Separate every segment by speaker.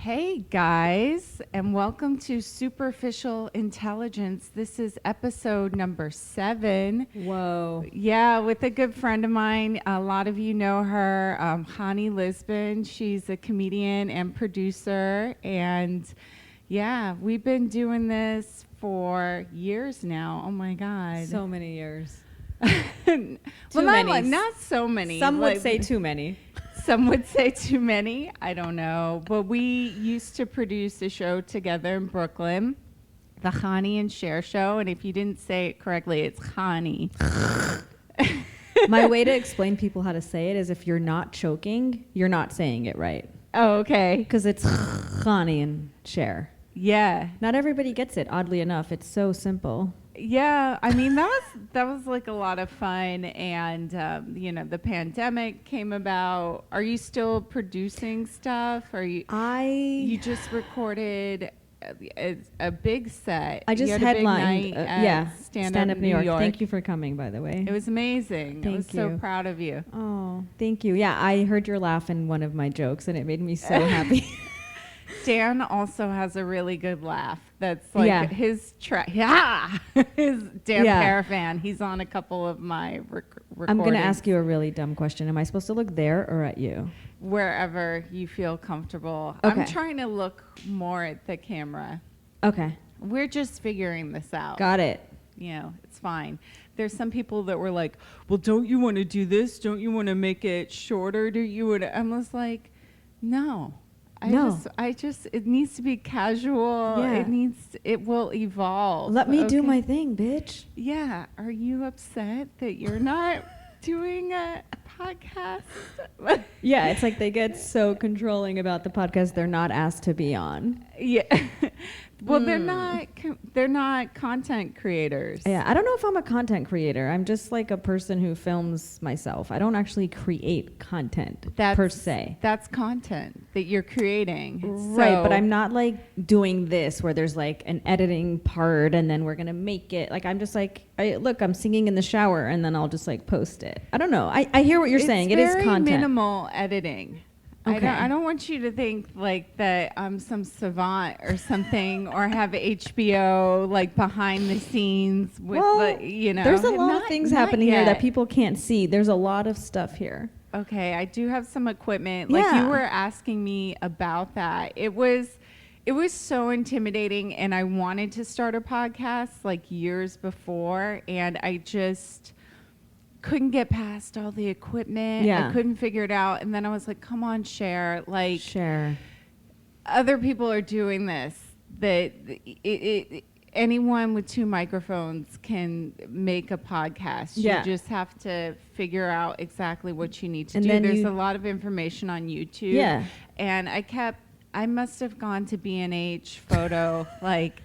Speaker 1: Hey guys, and welcome to Superficial Intelligence. This is episode number 7.
Speaker 2: Whoa.
Speaker 1: Yeah, with a good friend of mine. A lot of you know her, Chani Lisbon. She's a comedian and producer. And yeah, we've been doing this for years now. Oh my God.
Speaker 2: So many years.
Speaker 1: Not so many.
Speaker 2: Some would say too many.
Speaker 1: Some would say too many. I don't know. But we used to produce a show together in Brooklyn, the Chani and Cher show. And if you didn't say it correctly, it's Chani.
Speaker 2: My way to explain people how to say it is if you're not choking, you're not saying it right.
Speaker 1: Oh, okay.
Speaker 2: Because it's Chani and Cher.
Speaker 1: Yeah.
Speaker 2: Not everybody gets it, oddly enough. It's so simple.
Speaker 1: Yeah, I mean that was like a lot of fun, and the pandemic came about. Are you still producing stuff? You just recorded a big set?
Speaker 2: I just
Speaker 1: you had
Speaker 2: headlined.
Speaker 1: a big night
Speaker 2: Stand Up New York. Thank you for coming, by the way.
Speaker 1: It was amazing. I was
Speaker 2: Thank
Speaker 1: so
Speaker 2: you.
Speaker 1: proud of you.
Speaker 2: Oh, thank you. Yeah, I heard your laugh in one of my jokes, and it made me so happy.
Speaker 1: Dan also has a really good laugh. That's like his his Dan Parafan. He's on a couple of my recordings.
Speaker 2: I'm going to ask you a really dumb question. Am I supposed to look there or at you?
Speaker 1: Wherever you feel comfortable.
Speaker 2: Okay.
Speaker 1: I'm trying to look more at the camera.
Speaker 2: Okay.
Speaker 1: We're just figuring this out.
Speaker 2: Got it.
Speaker 1: It's fine. There's some people that were like, well, don't you want to do this? Don't you want to make it shorter? Do you want to? I was like, no. It needs to be casual.
Speaker 2: Yeah.
Speaker 1: It will evolve.
Speaker 2: Let me do my thing, bitch.
Speaker 1: Yeah. Are you upset that you're not doing a podcast?
Speaker 2: Yeah, it's like they get so controlling about the podcast they're not asked to be on.
Speaker 1: Yeah. Well, they're not content creators.
Speaker 2: Yeah, I don't know if I'm a content creator. I'm just like a person who films myself. I don't actually create content per se.
Speaker 1: That's content that you're creating.
Speaker 2: Right, but I'm not like doing this where there's like an editing part and then we're going to make it. Like I'm just like, I'm singing in the shower and then I'll just like post it. I don't know. I hear what you're saying. It is content.
Speaker 1: It's very minimal editing.
Speaker 2: Okay.
Speaker 1: I don't want you to think like that I'm some savant or something or have HBO like behind the scenes with
Speaker 2: There's a lot of things happening here that people can't see. There's a lot of stuff here.
Speaker 1: Okay, I do have some equipment. Like you were asking me about that. It was so intimidating, and I wanted to start a podcast like years before, and I just couldn't get past all the equipment.
Speaker 2: Yeah.
Speaker 1: I couldn't figure it out. And then I was like, come on, Cher. Other people are doing this. Anyone with 2 microphones can make a podcast.
Speaker 2: Yeah.
Speaker 1: You just have to figure out exactly what you need to
Speaker 2: And
Speaker 1: do.
Speaker 2: then
Speaker 1: There's a lot of information on YouTube.
Speaker 2: Yeah.
Speaker 1: And I must have gone to B&H Photo like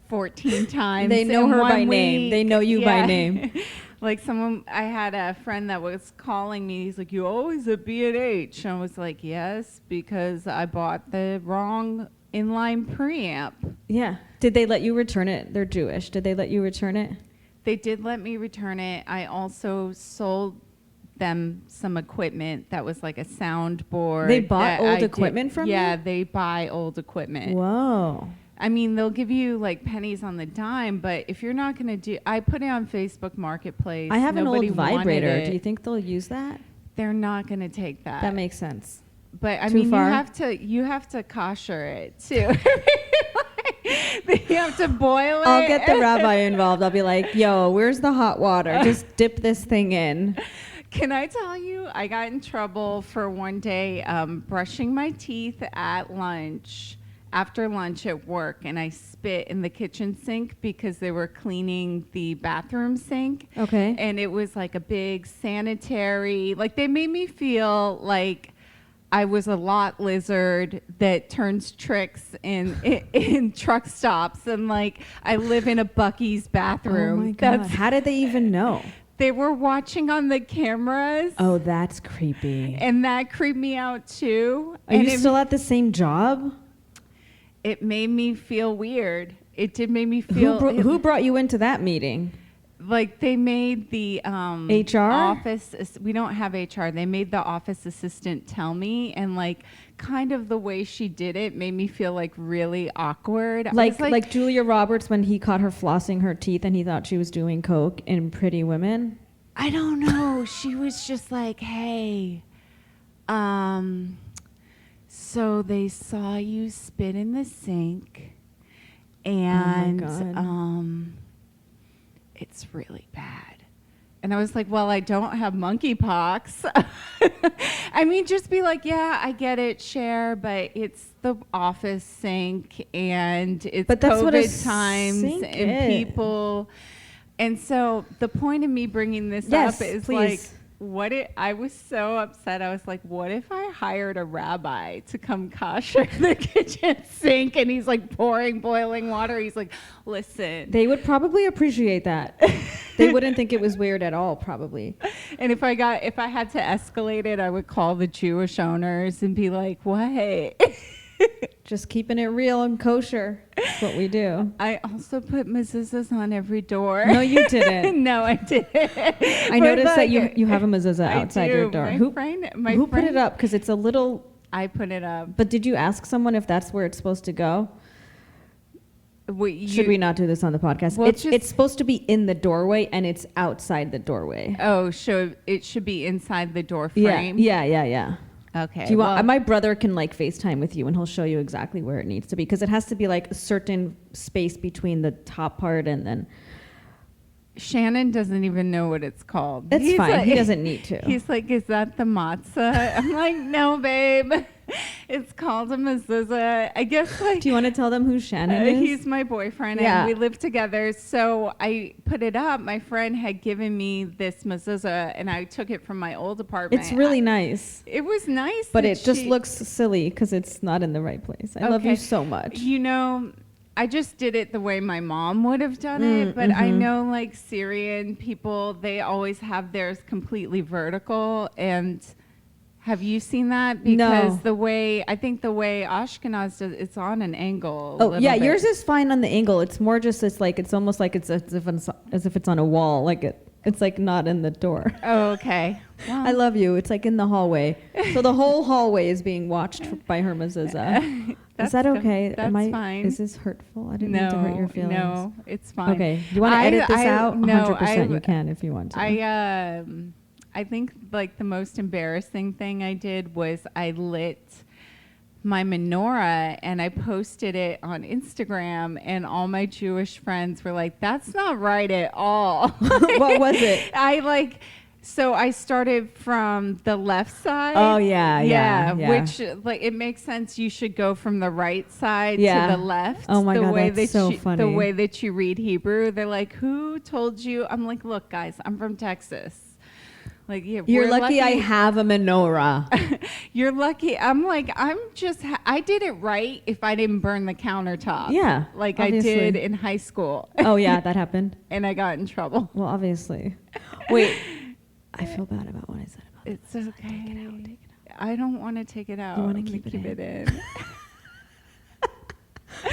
Speaker 1: 14 times.
Speaker 2: They know
Speaker 1: in
Speaker 2: her
Speaker 1: one
Speaker 2: by name.
Speaker 1: week.
Speaker 2: They know you by name.
Speaker 1: Like I had a friend that was calling me. He's like, you always at B&H. I was like, yes, because I bought the wrong inline preamp.
Speaker 2: Yeah. Did they let you return it? They're Jewish. Did they let you return it?
Speaker 1: They did let me return it. I also sold them some equipment that was like a soundboard.
Speaker 2: They bought old equipment from you?
Speaker 1: Yeah, they buy old equipment.
Speaker 2: Whoa.
Speaker 1: I mean, they'll give you like pennies on the dime, but if you're not going to I put it on Facebook Marketplace.
Speaker 2: I have
Speaker 1: Nobody
Speaker 2: an old vibrator.
Speaker 1: wanted it.
Speaker 2: Do you think they'll use that?
Speaker 1: They're not going to take that.
Speaker 2: That makes sense.
Speaker 1: But I
Speaker 2: Too
Speaker 1: mean,
Speaker 2: far?
Speaker 1: you have to kosher it too. You have to boil it.
Speaker 2: I'll get the rabbi involved. I'll be like, yo, where's the hot water? Just dip this thing in.
Speaker 1: Can I tell you, I got in trouble for one day brushing my teeth at lunch. After lunch at work, and I spit in the kitchen sink because they were cleaning the bathroom sink.
Speaker 2: Okay.
Speaker 1: And it was like a big sanitary, like they made me feel like I was a lot lizard that turns tricks in truck stops, and like I live in a Buc-ee's bathroom.
Speaker 2: Oh my God. How did they even know?
Speaker 1: They were watching on the cameras.
Speaker 2: Oh, that's creepy.
Speaker 1: And that creeped me out too.
Speaker 2: Are you still at the same job?
Speaker 1: It made me feel weird. It did make me feel...
Speaker 2: Who brought you into that meeting?
Speaker 1: Like they made the
Speaker 2: HR
Speaker 1: office. We don't have HR. They made the office assistant tell me, and like kind of the way she did it made me feel like really awkward.
Speaker 2: Like Julia Roberts when he caught her flossing her teeth and he thought she was doing coke in Pretty Women.
Speaker 1: I don't know. She was just like, hey, so they saw you spit in the sink and it's really bad. And I was like, well, I don't have monkeypox. I mean, just be like, yeah, I get it, Cher, but it's the office sink and it's COVID times and people. And so the point of me bringing this up is like, I was so upset. I was like, what if I hired a rabbi to come kosher the kitchen sink and he's like pouring boiling water? He's like, listen.
Speaker 2: They would probably appreciate that. They wouldn't think it was weird at all, probably.
Speaker 1: And if I had to escalate it, I would call the Jewish owners and be like, what?
Speaker 2: Just keeping it real and kosher. That's what we do.
Speaker 1: I also put mezuzahs on every door.
Speaker 2: No, you didn't.
Speaker 1: No, I didn't.
Speaker 2: I noticed that you have a mezuzah outside your door. Who put it up? Because it's a little...
Speaker 1: I put it up.
Speaker 2: But did you ask someone if that's where it's supposed to go? Should we not do this on the podcast? Well, it's supposed to be in the doorway and it's outside the doorway.
Speaker 1: Oh, so it should be inside the door frame?
Speaker 2: Yeah.
Speaker 1: Okay.
Speaker 2: Do you want? My brother can like FaceTime with you, and he'll show you exactly where it needs to be because it has to be like a certain space between the top part and then.
Speaker 1: Shannon doesn't even know what it's called.
Speaker 2: That's fine. Like, he doesn't need to.
Speaker 1: He's like, "Is that the matzah?" I'm like, "No, babe. It's called a mezuzah." I guess like.
Speaker 2: Do you want to tell them who Shannon is?
Speaker 1: He's my boyfriend, and we live together. So I put it up. My friend had given me this mezuzah, and I took it from my old apartment.
Speaker 2: It's really nice.
Speaker 1: It was nice,
Speaker 2: but it just looks silly because it's not in the right place. I love you so much.
Speaker 1: You know. I just did it the way my mom would have done it, but I know like Syrian people, they always have theirs completely vertical. And have you seen that? Because the way Ashkenaz does, it's on an angle.
Speaker 2: Oh yeah, yours is fine on the angle. It's more just it's almost like it's as if it's on a wall, like it's like not in the door.
Speaker 1: Oh, okay. Well,
Speaker 2: I love you. It's like in the hallway. So the whole hallway is being watched by her mezuzah. Is that okay?
Speaker 1: That's fine.
Speaker 2: Is this hurtful? I didn't mean to hurt your feelings.
Speaker 1: No, it's fine.
Speaker 2: Okay. Do you want to edit this out?
Speaker 1: No,
Speaker 2: 100% you can if you want to.
Speaker 1: I think like the most embarrassing thing I did was I lit my menorah and I posted it on Instagram and all my Jewish friends were like, that's not right at all.
Speaker 2: What was it?
Speaker 1: So I started from the left side.
Speaker 2: Oh yeah.
Speaker 1: Which like it makes sense. You should go from the right side to the left.
Speaker 2: Oh my God, that's so funny.
Speaker 1: The way that you read Hebrew, they're like, "Who told you?" I'm like, "Look, guys, I'm from Texas. Like, yeah,
Speaker 2: you're lucky I have a menorah.
Speaker 1: You're lucky. I'm like, I did it right if I didn't burn the countertop.
Speaker 2: Yeah,
Speaker 1: like obviously. I did in high school.
Speaker 2: Oh yeah, that happened.
Speaker 1: And I got in trouble.
Speaker 2: Well, obviously. Wait. I feel bad about what I said about it.
Speaker 1: It's okay. Take it out. I don't want to take it out.
Speaker 2: You want to keep it in?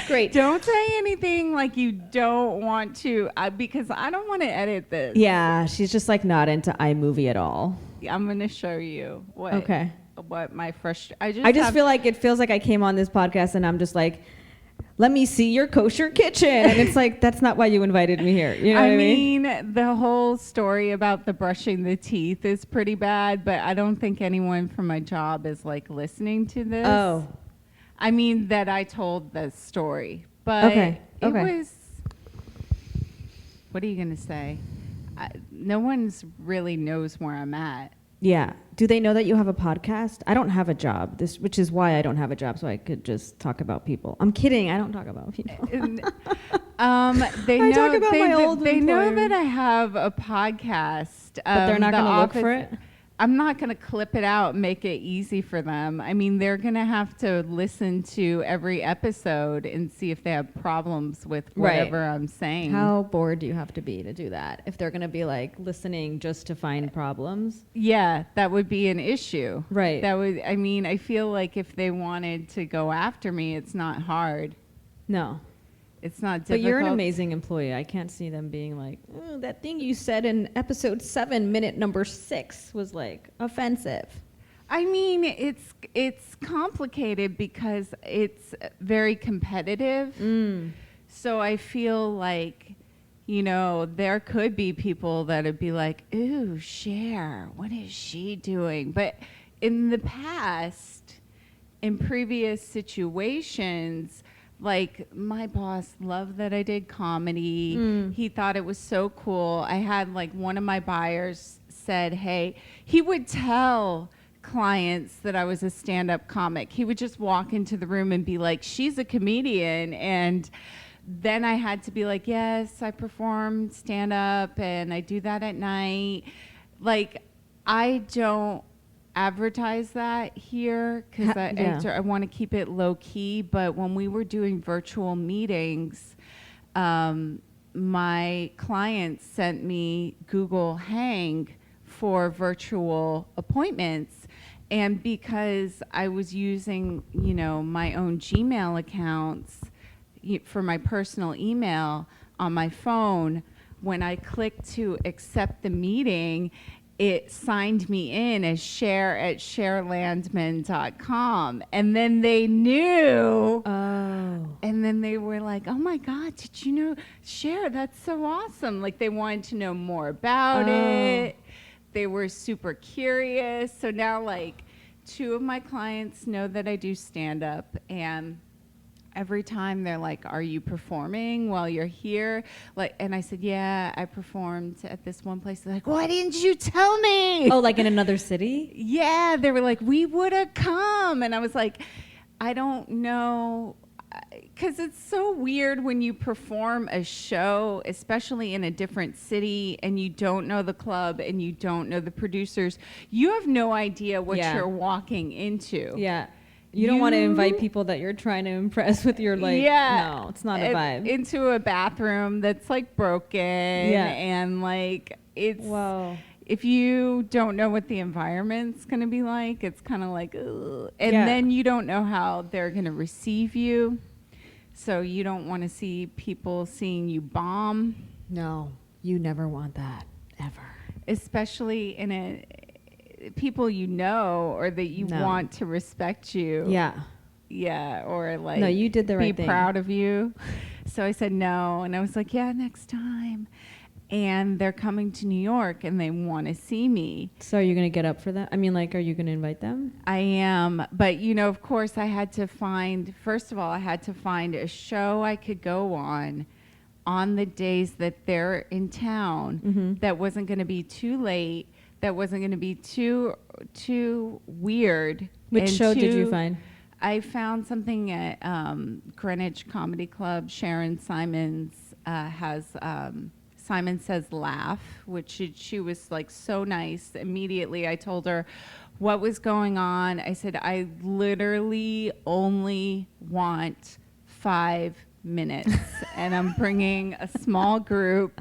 Speaker 1: Great. Don't say anything like you don't want to, because I don't want to edit this.
Speaker 2: Yeah, she's just like not into iMovie at all.
Speaker 1: I'm going to show you what my frustration.
Speaker 2: I just feel like it feels like I came on this podcast and I'm just like, let me see your kosher kitchen. And it's like, that's not why you invited me here. You know what I mean?
Speaker 1: The whole story about the brushing the teeth is pretty bad, but I don't think anyone from my job is like listening to this.
Speaker 2: Oh.
Speaker 1: I mean, that I told the story. But it was, what are you going to say? No one's really knows where I'm at.
Speaker 2: Yeah. Do they know that you have a podcast? I don't have a job, which is why I don't have a job, so I could just talk about people. I'm kidding. I don't talk about people.
Speaker 1: They know that I have a podcast.
Speaker 2: But they're not going to look for it?
Speaker 1: I'm not going to clip it out and make it easy for them. I mean, they're going to have to listen to every episode and see if they have problems with whatever I'm saying.
Speaker 2: How bored do you have to be to do that? If they're going to be like listening just to find problems?
Speaker 1: Yeah, that would be an issue.
Speaker 2: Right.
Speaker 1: I feel like if they wanted to go after me, it's not hard.
Speaker 2: No.
Speaker 1: It's not difficult.
Speaker 2: But you're an amazing employee. I can't see them being like, that thing you said in episode 7, minute number 6 was like offensive.
Speaker 1: I mean, it's complicated because it's very competitive. So I feel like, there could be people that would be like, ooh, Cher, what is she doing? But in the past, in previous situations, like my boss loved that I did comedy. He thought it was so cool. I had like one of my buyers said, hey, he would tell clients that I was a stand-up comic. He would just walk into the room and be like, she's a comedian. And then I had to be like, yes, I perform stand-up and I do that at night. Like, I don't advertise that here because I want to keep it low key. But when we were doing virtual meetings, my clients sent me Google Hang for virtual appointments. And because I was using, my own Gmail accounts for my personal email on my phone, when I clicked to accept the meeting, it signed me in as Cher@SherLandman.com. And then they knew. Oh. And then they were like, oh my God, did you know Cher? That's so awesome. Like they wanted to know more about it. They were super curious. So now like 2 of my clients know that I do stand up, and every time they're like, are you performing while you're here? Like, and I said, yeah, I performed at this one place. They're like, why didn't you tell me?
Speaker 2: Oh, like in another city?
Speaker 1: Yeah, they were like, we would have come. And I was like, I don't know. Because it's so weird when you perform a show, especially in a different city, and you don't know the club and you don't know the producers. You have no idea what you're walking into.
Speaker 2: Yeah. You don't want to invite people that you're trying to impress with your no, it's not a vibe.
Speaker 1: Into a bathroom that's like broken. And like it's, if you don't know what the environment's going to be like, it's kind of like, ugh. And then you don't know how they're going to receive you. So you don't want to see people seeing you bomb.
Speaker 2: No, you never want that, ever.
Speaker 1: Especially in people or that you want to respect you. Yeah, or like
Speaker 2: no, you did the right thing.
Speaker 1: Be proud of you. So I said no, and I was like, yeah, next time. And they're coming to New York and they want to see me.
Speaker 2: So are you going to get up for that? I mean, like, are you going to invite them?
Speaker 1: I am. But, of course, I had to find a show I could go on the days that they're in town that wasn't going to be too late, that wasn't going to be too weird.
Speaker 2: Which show did you find?
Speaker 1: I found something at Greenwich Comedy Club. Sharon Simons has Simon Says Laugh, which she was like so nice. Immediately I told her what was going on. I said, I literally only want 5 minutes and I'm bringing a small group.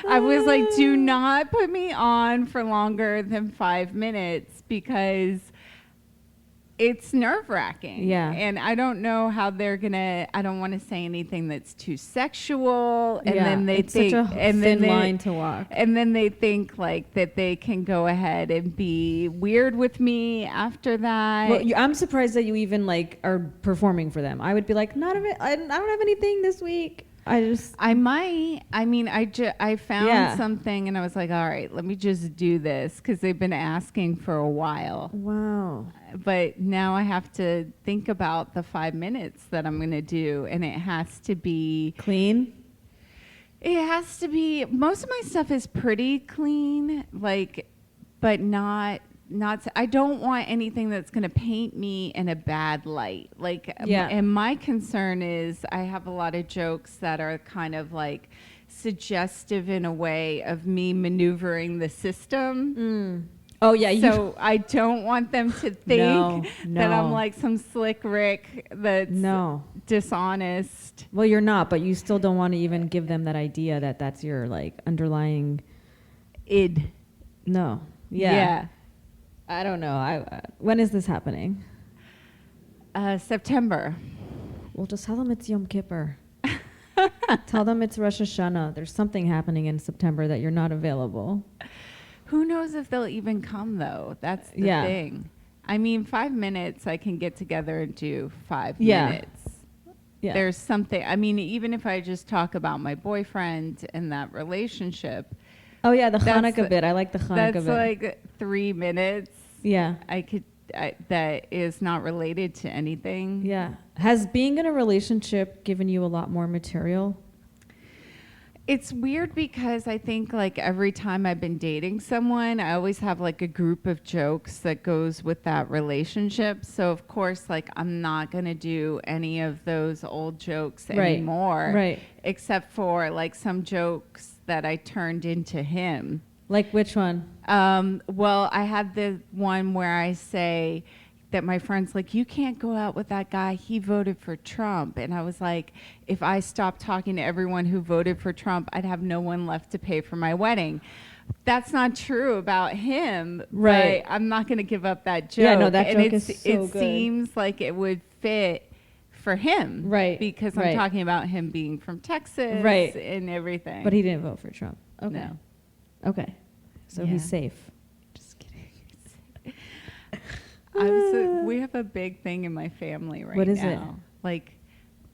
Speaker 1: I was like, do not put me on for longer than 5 minutes because it's nerve-wracking.
Speaker 2: Yeah.
Speaker 1: And I don't know how they're going to, I don't want to say anything that's too sexual. And then they
Speaker 2: it's
Speaker 1: think,
Speaker 2: such a
Speaker 1: and
Speaker 2: thin
Speaker 1: then
Speaker 2: line to walk.
Speaker 1: And then they think like that they can go ahead and be weird with me after that.
Speaker 2: Well, I'm surprised that you even like are performing for them. I would be like, I don't have anything this week. I found something and I was like, all right, let me just do this because they've been asking for a while. Wow.
Speaker 1: But now I have to think about the 5 minutes that I'm going to do, and it has to be
Speaker 2: clean.
Speaker 1: It has to be, most of my stuff is pretty clean, like, but not, I don't want anything that's going to paint me in a bad light. Like, and my concern is I have a lot of jokes that are kind of like suggestive in a way of me maneuvering the system.
Speaker 2: Oh, yeah.
Speaker 1: So I don't want them to think that I'm like some slick Rick that's dishonest.
Speaker 2: Well, you're not, but you still don't want to even give them that idea that that's your like underlying
Speaker 1: id.
Speaker 2: No. Yeah. I don't know. When is this happening?
Speaker 1: September.
Speaker 2: Well, just tell them it's Yom Kippur. Tell them it's Rosh Hashanah. There's something happening in September that you're not available.
Speaker 1: Who knows if they'll even come, though? That's the thing. I mean, 5 minutes, I can get together and do 5 minutes. Yeah. There's something. I mean, even if I just talk about my boyfriend and that relationship.
Speaker 2: Oh, yeah, the Hanukkah bit. I like the Hanukkah bit.
Speaker 1: That's like 3 minutes.
Speaker 2: Yeah.
Speaker 1: That is not related to anything.
Speaker 2: Yeah. Has being in a relationship given you a lot more material?
Speaker 1: It's weird because I think like every time I've been dating someone, I always have like a group of jokes that goes with that relationship. So of course, like I'm not going to do any of those old jokes anymore.
Speaker 2: Right.
Speaker 1: Except for like some jokes that I turned into him.
Speaker 2: Like which one?
Speaker 1: Well, I had the one where I say that my friend's like, you can't go out with that guy. He voted for Trump. And I was like, if I stopped talking to everyone who voted for Trump, I'd have no one left to pay for my wedding. That's not true about him.
Speaker 2: Right.
Speaker 1: But I'm not going to give up that joke.
Speaker 2: Yeah, no, that joke is so good.
Speaker 1: It seems like it would fit for him.
Speaker 2: Right.
Speaker 1: Because I'm talking about him being from Texas.
Speaker 2: Right.
Speaker 1: And everything.
Speaker 2: But he didn't vote for Trump. Okay.
Speaker 1: No.
Speaker 2: Okay. So he's safe.
Speaker 1: Just kidding. We have a big thing in my family right now.
Speaker 2: What is it?
Speaker 1: Like,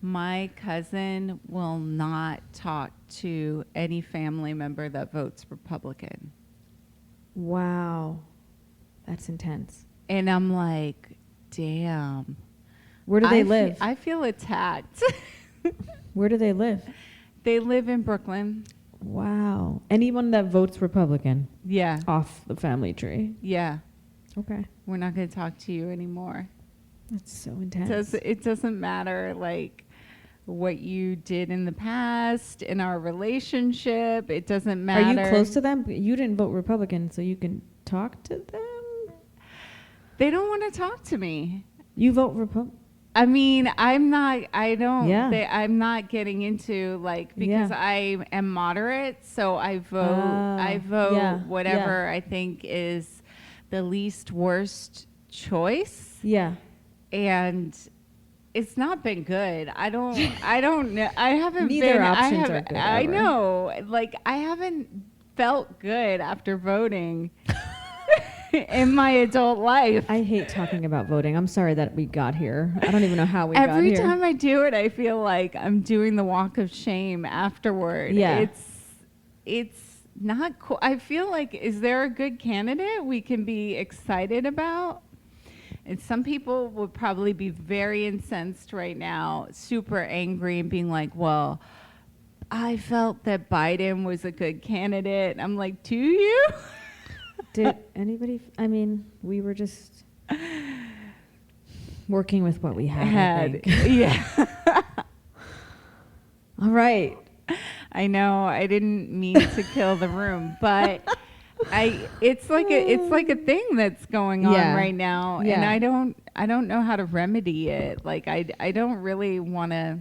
Speaker 1: my cousin will not talk to any family member that votes Republican.
Speaker 2: Wow. That's intense.
Speaker 1: And I'm like, damn.
Speaker 2: Where do they live?
Speaker 1: I feel attacked.
Speaker 2: Where do they live?
Speaker 1: They live in Brooklyn.
Speaker 2: Wow. Anyone that votes Republican?
Speaker 1: Yeah.
Speaker 2: Off the family tree?
Speaker 1: Yeah.
Speaker 2: Okay.
Speaker 1: We're not going to talk to you anymore.
Speaker 2: That's so intense.
Speaker 1: It doesn't matter, like, what you did in the past, in our relationship. It doesn't matter.
Speaker 2: Are you close to them? You didn't vote Republican, so you can talk to them?
Speaker 1: They don't want to talk to me.
Speaker 2: You vote Republican?
Speaker 1: I mean, I'm not getting into, like, because I am moderate, so I vote whatever I think is the least worst choice.
Speaker 2: Yeah.
Speaker 1: And it's not been good. I don't know. I haven't
Speaker 2: Neither options are good.
Speaker 1: I know. Like, I haven't felt good after voting in my adult life.
Speaker 2: I hate talking about voting. I'm sorry that we got here. I don't even know how we got here.
Speaker 1: Every time I do it, I feel like I'm doing the walk of shame afterward.
Speaker 2: Yeah.
Speaker 1: It's not cool. I feel like, is there a good candidate we can be excited about? And some people would probably be very incensed right now, super angry and being like, well, I felt that Biden was a good candidate. I'm like, do you?
Speaker 2: Did anybody? I mean, we were just working with what we had. I think.
Speaker 1: Yeah.
Speaker 2: All right.
Speaker 1: I know. I didn't mean to kill the room, but it's like a thing that's going on right now, and I don't know how to remedy it. Like I don't really want to.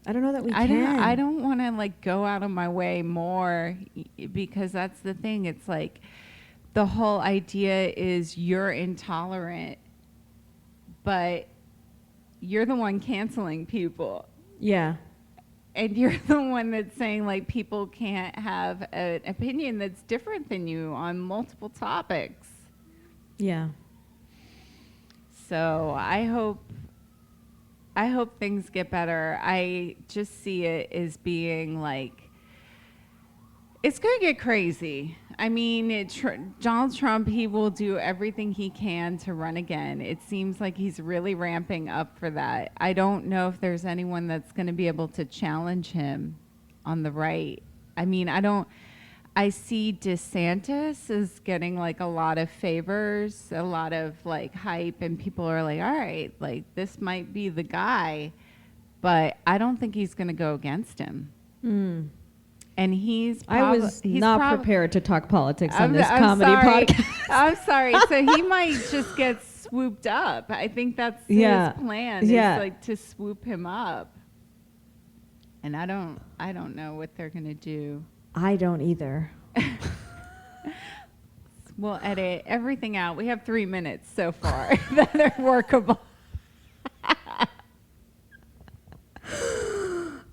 Speaker 2: I don't know that we can.
Speaker 1: I don't want to like go out of my way more, because that's the thing. It's like the whole idea is you're intolerant, but you're the one canceling people.
Speaker 2: Yeah.
Speaker 1: And you're the one that's saying like people can't have an opinion that's different than you on multiple topics.
Speaker 2: Yeah.
Speaker 1: So I hope things get better. I just see it as being like, it's going to get crazy. I mean, Donald Trump, he will do everything he can to run again. It seems like he's really ramping up for that. I don't know if there's anyone that's going to be able to challenge him on the right. I mean, I see DeSantis is getting like a lot of favors, a lot of like hype, and people are like, all right, like this might be the guy, but I don't think he's going to go against him. Mm. And I was not
Speaker 2: prepared to talk politics on this comedy podcast.
Speaker 1: I'm sorry. So he might just get swooped up. I think that's his plan, is like to swoop him up. And I don't know what they're going to do.
Speaker 2: I don't either.
Speaker 1: We'll edit everything out. We have 3 minutes so far that are workable.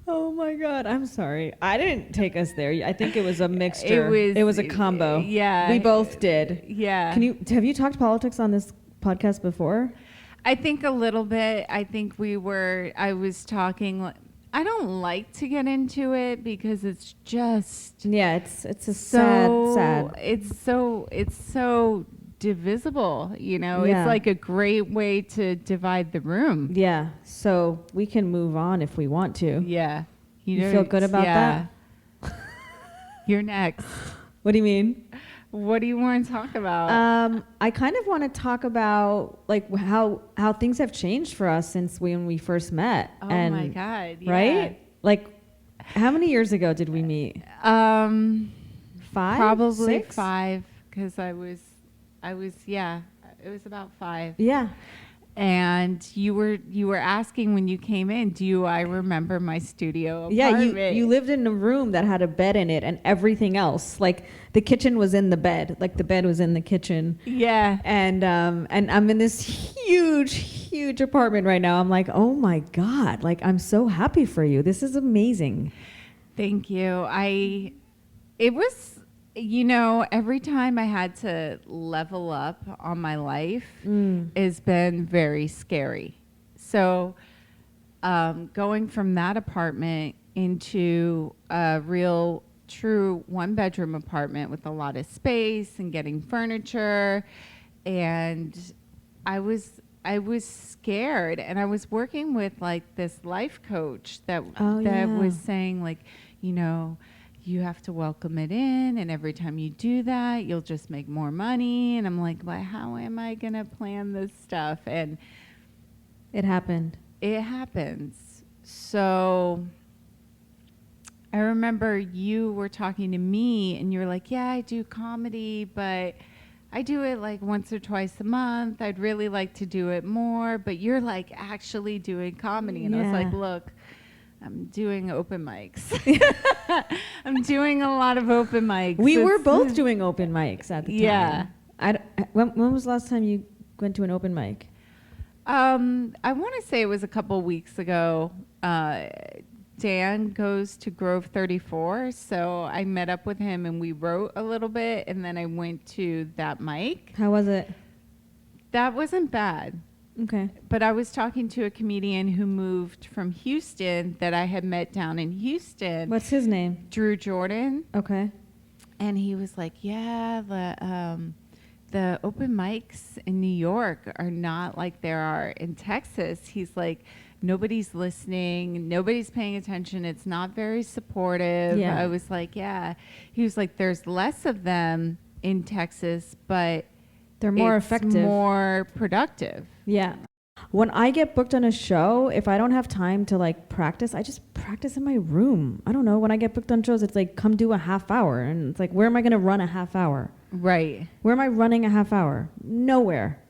Speaker 2: Oh my God. God, I'm sorry. I didn't take us there. I think it was a mixture. It was a combo.
Speaker 1: Yeah.
Speaker 2: We both did.
Speaker 1: Yeah.
Speaker 2: Have you talked politics on this podcast before?
Speaker 1: I think a little bit. I think I was talking, I don't like to get into it because it's just.
Speaker 2: Yeah, it's a sad.
Speaker 1: It's so divisible,
Speaker 2: Yeah.
Speaker 1: It's like a great way to divide the room.
Speaker 2: Yeah. So we can move on if we want to.
Speaker 1: Yeah.
Speaker 2: You feel good about that?
Speaker 1: You're next.
Speaker 2: What do you mean?
Speaker 1: What do you want to talk about?
Speaker 2: I kind of want to talk about like how things have changed for us since when we first met.
Speaker 1: Oh my God. Yeah.
Speaker 2: Right? Like how many years ago did we meet?
Speaker 1: 5? Probably
Speaker 2: 6?
Speaker 1: 5, because I was it was about 5.
Speaker 2: Yeah.
Speaker 1: And you were asking when you came in, I remember my studio apartment?
Speaker 2: Yeah, you lived in a room that had a bed in it and everything else. Like the kitchen was in the bed. Like the bed was in the kitchen.
Speaker 1: Yeah.
Speaker 2: And I'm in this huge apartment right now. I'm like, oh my God, like I'm so happy for you. This is amazing.
Speaker 1: Thank you. It was, every time I had to level up on my life has been very scary. So going from that apartment into a real, true 1-bedroom apartment with a lot of space and getting furniture, and I was scared, and I was working with like this life coach that was saying like, you have to welcome it in, and every time you do that, you'll just make more money. And I'm like, well, how am I going to plan this stuff? And
Speaker 2: it happened.
Speaker 1: It happens. So I remember you were talking to me, and you're like, yeah, I do comedy, but I do it like once or twice a month. I'd really like to do it more, but you're like actually doing comedy. And I was like, look, I'm doing open mics. I'm doing a lot of open mics.
Speaker 2: We were both doing open mics at the time.
Speaker 1: Yeah.
Speaker 2: When was the last time you went to an open mic?
Speaker 1: I want to say it was a couple weeks ago. Dan goes to Grove 34, so I met up with him and we wrote a little bit, and then I went to that mic.
Speaker 2: How was it?
Speaker 1: That wasn't bad.
Speaker 2: Okay.
Speaker 1: But I was talking to a comedian who moved from Houston that I had met down in Houston.
Speaker 2: What's his name?
Speaker 1: Drew Jordan.
Speaker 2: Okay.
Speaker 1: And he was like, yeah, the open mics in New York are not like there are in Texas. He's like, nobody's listening. Nobody's paying attention. It's not very supportive.
Speaker 2: Yeah.
Speaker 1: I was like, yeah. He was like, there's less of them in Texas, but
Speaker 2: they're more effective,
Speaker 1: more productive.
Speaker 2: Yeah. When I get booked on a show, if I don't have time to like practice, I just practice in my room. I don't know. When I get booked on shows, it's like, come do a half hour. And it's like, where am I going to run a half hour?
Speaker 1: Right.
Speaker 2: Where am I running a half hour? Nowhere.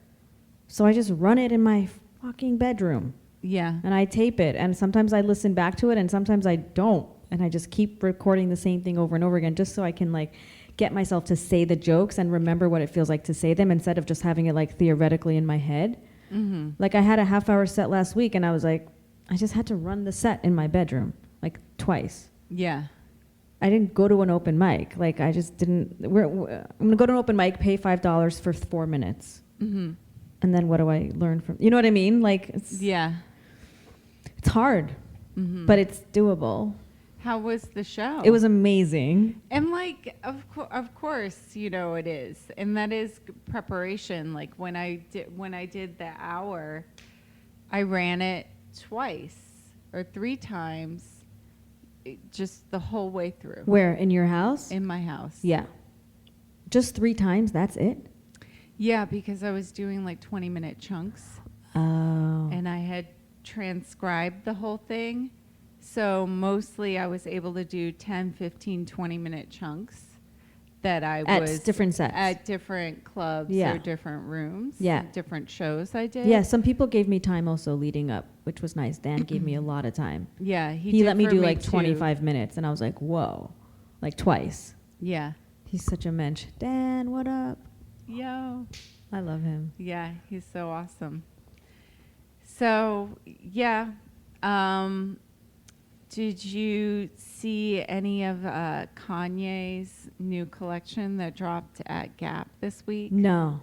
Speaker 2: So I just run it in my fucking bedroom.
Speaker 1: Yeah.
Speaker 2: And I tape it. And sometimes I listen back to it and sometimes I don't. And I just keep recording the same thing over and over again just so I can like get myself to say the jokes and remember what it feels like to say them instead of just having it like theoretically in my head. Mm-hmm. Like I had a half hour set last week and I was like, I just had to run the set in my bedroom like twice.
Speaker 1: Yeah.
Speaker 2: I didn't go to an open mic. Like I just didn't, I'm going to go to an open mic, pay $5 for 4 minutes. Mm-hmm. And then what do I learn from, you know what I mean? Like it's,
Speaker 1: yeah,
Speaker 2: it's hard, but it's doable.
Speaker 1: How was the show?
Speaker 2: It was amazing.
Speaker 1: And like, of course, it is. And that is preparation. Like when I did the hour, I ran it twice or 3 times, just the whole way through.
Speaker 2: Where? In your house?
Speaker 1: In my house.
Speaker 2: Yeah. Just 3 times? That's it?
Speaker 1: Yeah, because I was doing like 20-minute chunks.
Speaker 2: Oh.
Speaker 1: And I had transcribed the whole thing. So mostly I was able to do 10, 15, 20-minute chunks that I was...
Speaker 2: At different sets.
Speaker 1: At different clubs or different rooms.
Speaker 2: Yeah.
Speaker 1: Different shows I did.
Speaker 2: Yeah, some people gave me time also leading up, which was nice. Dan gave me a lot of time.
Speaker 1: Yeah,
Speaker 2: he let me do like 25 minutes, and I was like, whoa. Like twice.
Speaker 1: Yeah.
Speaker 2: He's such a mensch. Dan, what up?
Speaker 1: Yo.
Speaker 2: I love him.
Speaker 1: Yeah, he's so awesome. So, yeah. Did you see any of Kanye's new collection that dropped at Gap this week?
Speaker 2: No.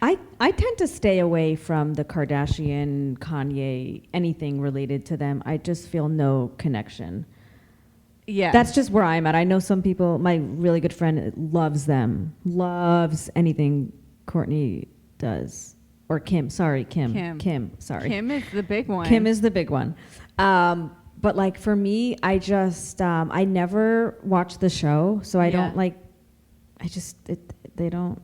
Speaker 2: I tend to stay away from the Kardashian, Kanye, anything related to them. I just feel no connection.
Speaker 1: Yeah.
Speaker 2: That's just where I'm at. I know some people, my really good friend loves them, loves anything Kourtney does. Or Kim, sorry, Kim, sorry.
Speaker 1: Kim is the big one.
Speaker 2: Kim is the big one. But like for me, I just, I never watch the show, so I don't like, they don't.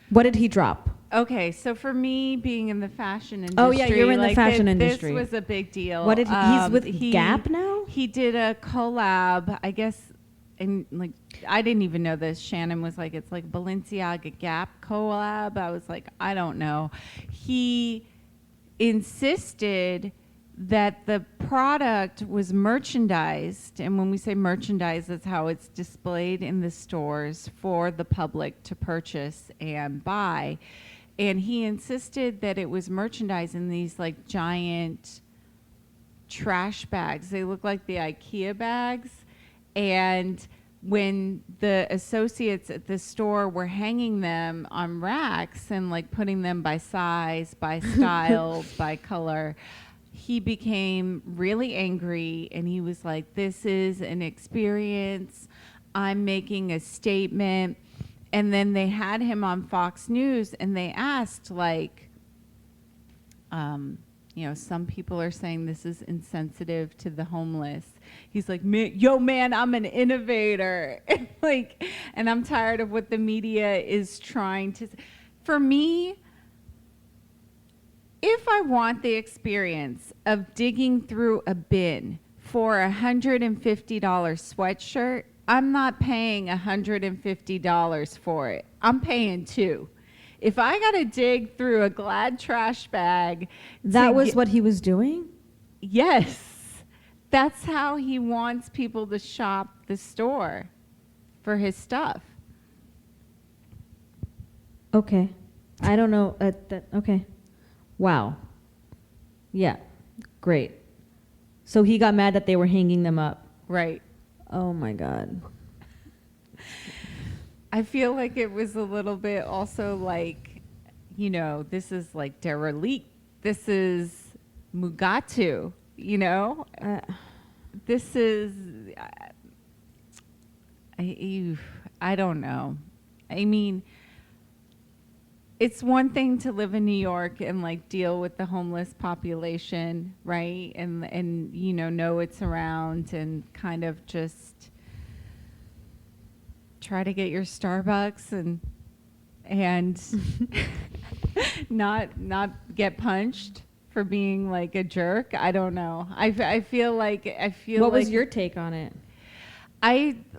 Speaker 2: What did he drop?
Speaker 1: Okay, so for me, being in the fashion industry.
Speaker 2: Oh yeah, you're in the fashion industry.
Speaker 1: This was a big deal.
Speaker 2: What did he's with Gap now?
Speaker 1: He did a collab, I guess, and like I didn't even know this. Shannon was like, it's like Balenciaga Gap collab. I was like, I don't know. He insisted that the product was merchandised, and when we say merchandise, that's how it's displayed in the stores for the public to purchase and buy. And he insisted that it was merchandise in these like giant trash bags. They look like the IKEA bags. And when the associates at the store were hanging them on racks and like putting them by size, by style, by color, he became really angry, and he was like, this is an experience. I'm making a statement. And then they had him on Fox News, and they asked, like, some people are saying this is insensitive to the homeless. He's like, man, I'm an innovator. And I'm tired of what the media is trying to. For me, if I want the experience of digging through a bin for a $150 sweatshirt, I'm not paying $150 for it. I'm paying $2. If I got to dig through a Glad trash bag.
Speaker 2: That was what he was doing?
Speaker 1: Yes. That's how he wants people to shop the store for his stuff.
Speaker 2: Okay. I don't know. Okay. Wow. Yeah. Great. So he got mad that they were hanging them up.
Speaker 1: Right.
Speaker 2: Oh my God.
Speaker 1: I feel like it was a little bit also like, this is like derelict. This is Mugatu, this is, I don't know. I mean, it's one thing to live in New York and like deal with the homeless population, right? And know it's around and kind of just try to get your Starbucks and not get punched for being like a jerk. I don't know. I feel like
Speaker 2: What was your take on it?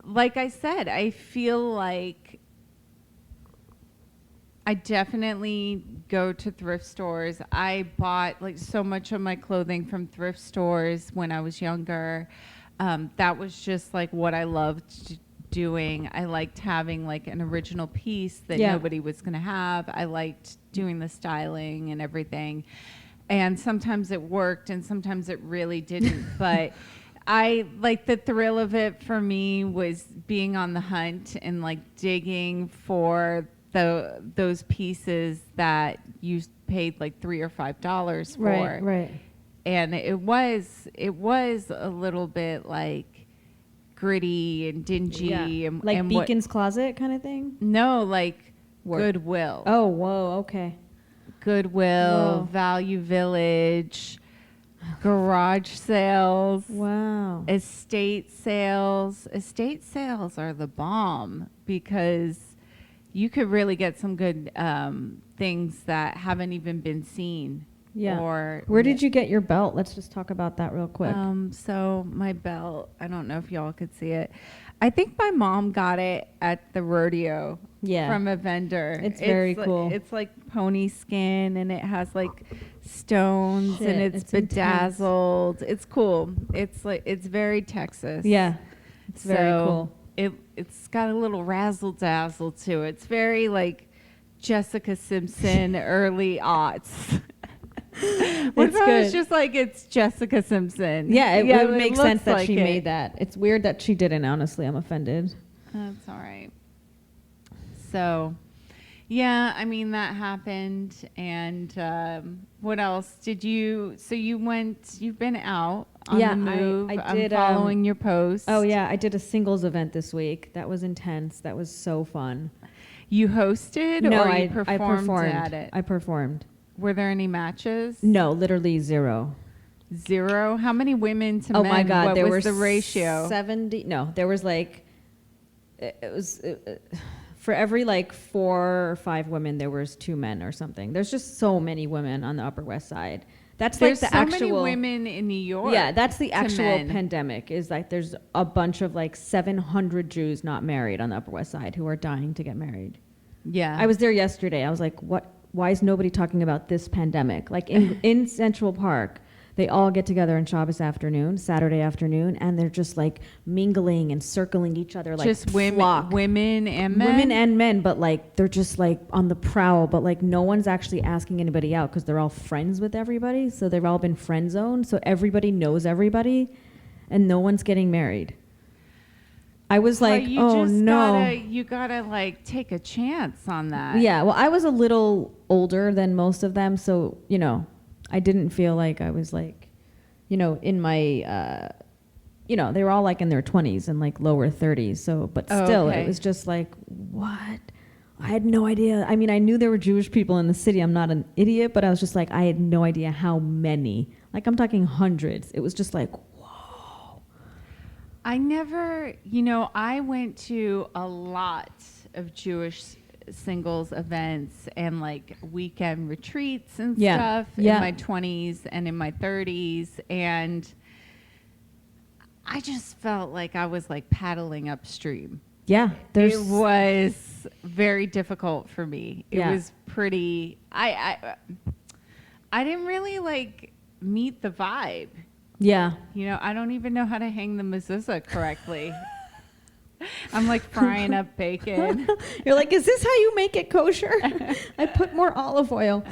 Speaker 1: Like I said, I feel like I definitely go to thrift stores. I bought like so much of my clothing from thrift stores when I was younger. That was just like what I loved doing. I liked having like an original piece that nobody was going to have. I liked doing the styling and everything. And sometimes it worked and sometimes it really didn't. But I like the thrill of it for me was being on the hunt and like digging for those pieces that you paid like $3 or $5 for.
Speaker 2: Right.
Speaker 1: And it was a little bit like gritty and dingy and
Speaker 2: like Beacon's Closet kind of thing.
Speaker 1: No, like Goodwill.
Speaker 2: Oh, whoa, okay.
Speaker 1: Goodwill, whoa. Value Village, garage sales.
Speaker 2: Wow.
Speaker 1: Estate sales. Estate sales are the bomb because you could really get some good things that haven't even been seen.
Speaker 2: Yeah. Where did you get your belt? Let's just talk about that real quick.
Speaker 1: So my belt, I don't know if y'all could see it. I think my mom got it at the rodeo from a vendor.
Speaker 2: It's very cool.
Speaker 1: It's like pony skin and it has like stones and it's bedazzled. Intense. It's cool. It's very Texas.
Speaker 2: Yeah. It's very cool.
Speaker 1: It's got a little razzle dazzle to it. It's very like Jessica Simpson early aughts. What if I was just like, it's Jessica Simpson?
Speaker 2: Yeah, it would make sense that
Speaker 1: like
Speaker 2: she made that. It's weird that she didn't, honestly. I'm offended.
Speaker 1: That's all right. So, yeah, I mean, that happened. And what else did you, so you've been out on the move.
Speaker 2: I did.
Speaker 1: I'm following your post.
Speaker 2: Oh, yeah, I did a singles event this week. That was intense. That was so fun.
Speaker 1: You hosted or you performed at it?
Speaker 2: I performed.
Speaker 1: Were there any matches?
Speaker 2: No, literally zero.
Speaker 1: Zero? How many women to men?
Speaker 2: Oh my God,
Speaker 1: what was the ratio?
Speaker 2: 70. No, there was like, for every like 4 or 5 women, there was 2 men or something. There's just so many women on the Upper West Side. That's
Speaker 1: There's
Speaker 2: like the actual.
Speaker 1: There's so many women in New York.
Speaker 2: Yeah, that's the actual
Speaker 1: men.
Speaker 2: pandemic. Is like there's a bunch of like 700 Jews not married on the Upper West Side who are dying to get married.
Speaker 1: Yeah,
Speaker 2: I was there yesterday. I was like, what? Why is nobody talking about this pandemic? Like in Central Park, they all get together on Shabbos afternoon, Saturday afternoon, and they're just like mingling and circling each other like
Speaker 1: just
Speaker 2: flock.
Speaker 1: women and men.
Speaker 2: Women and men, but like they're just like on the prowl, but like no one's actually asking anybody out because they're all friends with everybody. So they've all been friend zoned. So everybody knows everybody, and no one's getting married. I was like, oh no.
Speaker 1: You gotta like take a chance on that.
Speaker 2: Yeah, well, I was a little older than most of them, so, you know, I didn't feel like I was like, you know, in my, you know, they were all like in their 20s and like lower 30s. So, but still, it was just like, what? I had no idea. I mean, I knew there were Jewish people in the city. I'm not an idiot, but I was just like, I had no idea how many. Like, I'm talking hundreds. It was just like,
Speaker 1: I never, you know, I went to a lot of Jewish singles events and like weekend retreats and stuff in my 20s and in my 30s. And I just felt like I was like paddling upstream.
Speaker 2: Yeah.
Speaker 1: It was very difficult for me. It was pretty, I didn't really like meet the vibe.
Speaker 2: Yeah.
Speaker 1: You know, I don't even know how to hang the mezuzah correctly. I'm like frying up bacon.
Speaker 2: You're like, is this how you make it kosher? I put more olive oil.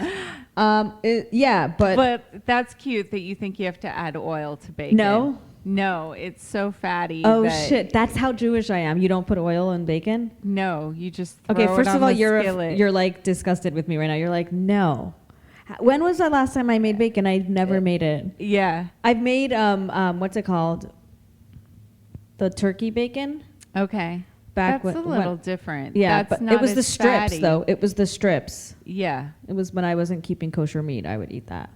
Speaker 2: But
Speaker 1: that's cute that you think you have to add oil to bacon. No, it's so fatty.
Speaker 2: Oh shit, that's how Jewish I am. You don't put oil in bacon?
Speaker 1: No, you just throw
Speaker 2: okay. First
Speaker 1: it on
Speaker 2: of all,
Speaker 1: skillet.
Speaker 2: you're like disgusted with me right now. You're like, no. When was the last time I made bacon? I never made it.
Speaker 1: Yeah.
Speaker 2: I've made, what's it called? The turkey bacon.
Speaker 1: Okay. That's a little different.
Speaker 2: Yeah,
Speaker 1: that's
Speaker 2: but it was the strips,
Speaker 1: fatty.
Speaker 2: though. It was the strips.
Speaker 1: Yeah.
Speaker 2: It was when I wasn't keeping kosher meat, I would eat that.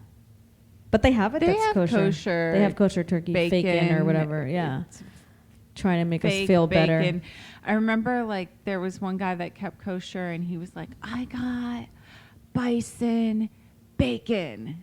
Speaker 2: But they have it
Speaker 1: They
Speaker 2: that's
Speaker 1: have
Speaker 2: kosher. They have kosher turkey, bacon or whatever. Yeah. Trying to make us feel better.
Speaker 1: I remember, like, there was one guy that kept kosher, and he was like, I got bison bacon,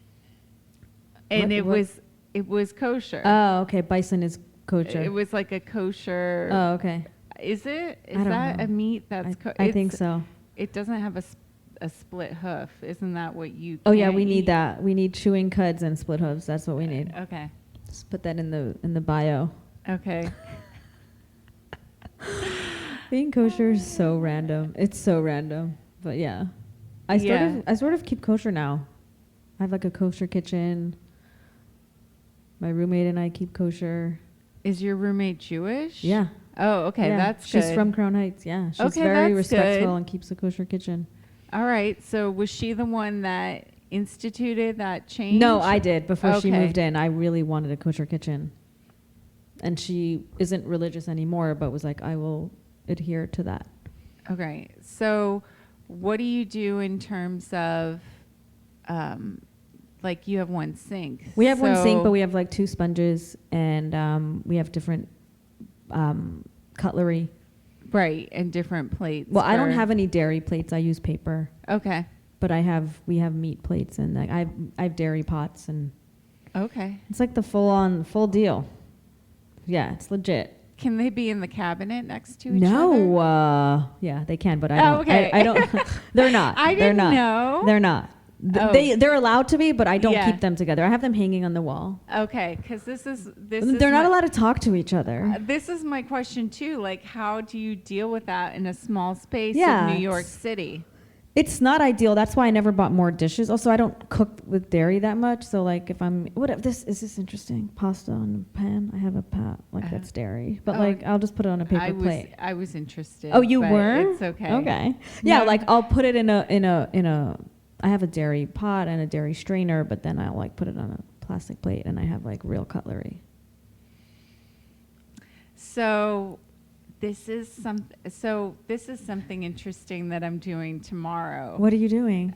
Speaker 1: and it was kosher.
Speaker 2: Oh, okay. Bison is kosher.
Speaker 1: It was like a kosher.
Speaker 2: Oh, okay.
Speaker 1: Is it? Is
Speaker 2: I don't
Speaker 1: that
Speaker 2: know.
Speaker 1: a meat that's?
Speaker 2: I think so.
Speaker 1: It doesn't have a split hoof. Isn't that what you?
Speaker 2: Oh yeah, we
Speaker 1: eat?
Speaker 2: need that. We need chewing cuds and split hooves. That's what we need.
Speaker 1: Okay.
Speaker 2: Just put that in the bio.
Speaker 1: Okay.
Speaker 2: Being kosher is so random. It's so random, but yeah. I sort of keep kosher now. I have like a kosher kitchen. My roommate and I keep kosher.
Speaker 1: Is your roommate Jewish?
Speaker 2: Yeah.
Speaker 1: Oh, okay.
Speaker 2: Yeah.
Speaker 1: That's good.
Speaker 2: She's from Crown Heights. Yeah. She's
Speaker 1: Okay,
Speaker 2: very
Speaker 1: that's
Speaker 2: respectful
Speaker 1: good.
Speaker 2: and keeps a kosher kitchen.
Speaker 1: All right. So was she the one that instituted that change?
Speaker 2: No, I did before she
Speaker 1: Okay.
Speaker 2: moved in. I really wanted a kosher kitchen. And she isn't religious anymore, but was like, I will adhere to that.
Speaker 1: Okay. So what do you do in terms of, like you have one sink?
Speaker 2: We have one sink, but we have like 2 sponges and we have different cutlery.
Speaker 1: Right, and different plates.
Speaker 2: Well, I don't have any dairy plates. I use paper.
Speaker 1: Okay.
Speaker 2: But we have meat plates and like I have dairy pots and
Speaker 1: Okay.
Speaker 2: it's like the full deal. Yeah, it's legit.
Speaker 1: Can they be in the cabinet next to each other?
Speaker 2: No, yeah, they can, but I don't.
Speaker 1: Okay.
Speaker 2: I don't. They're not.
Speaker 1: I
Speaker 2: they're
Speaker 1: didn't
Speaker 2: not.
Speaker 1: know.
Speaker 2: They're not.
Speaker 1: Oh.
Speaker 2: They're allowed to be, but I don't
Speaker 1: Yeah.
Speaker 2: keep them together. I have them hanging on the wall.
Speaker 1: Okay, because this is
Speaker 2: They're not allowed to talk to each other.
Speaker 1: This is my question too. Like, how do you deal with that in a small space
Speaker 2: Yeah,
Speaker 1: of New York City?
Speaker 2: It's not ideal. That's why I never bought more dishes. Also, I don't cook with dairy that much. So like if I'm, is this interesting? Pasta on a pan. I have a pat, like that's dairy. But like I'll just put it on a paper plate.
Speaker 1: I was interested.
Speaker 2: Oh, you were?
Speaker 1: It's okay.
Speaker 2: Okay. Yeah, like I'll put it in a, I have a dairy pot and a dairy strainer, but then I'll like put it on a plastic plate and I have like real cutlery.
Speaker 1: So this is something interesting that I'm doing tomorrow.
Speaker 2: What are you doing?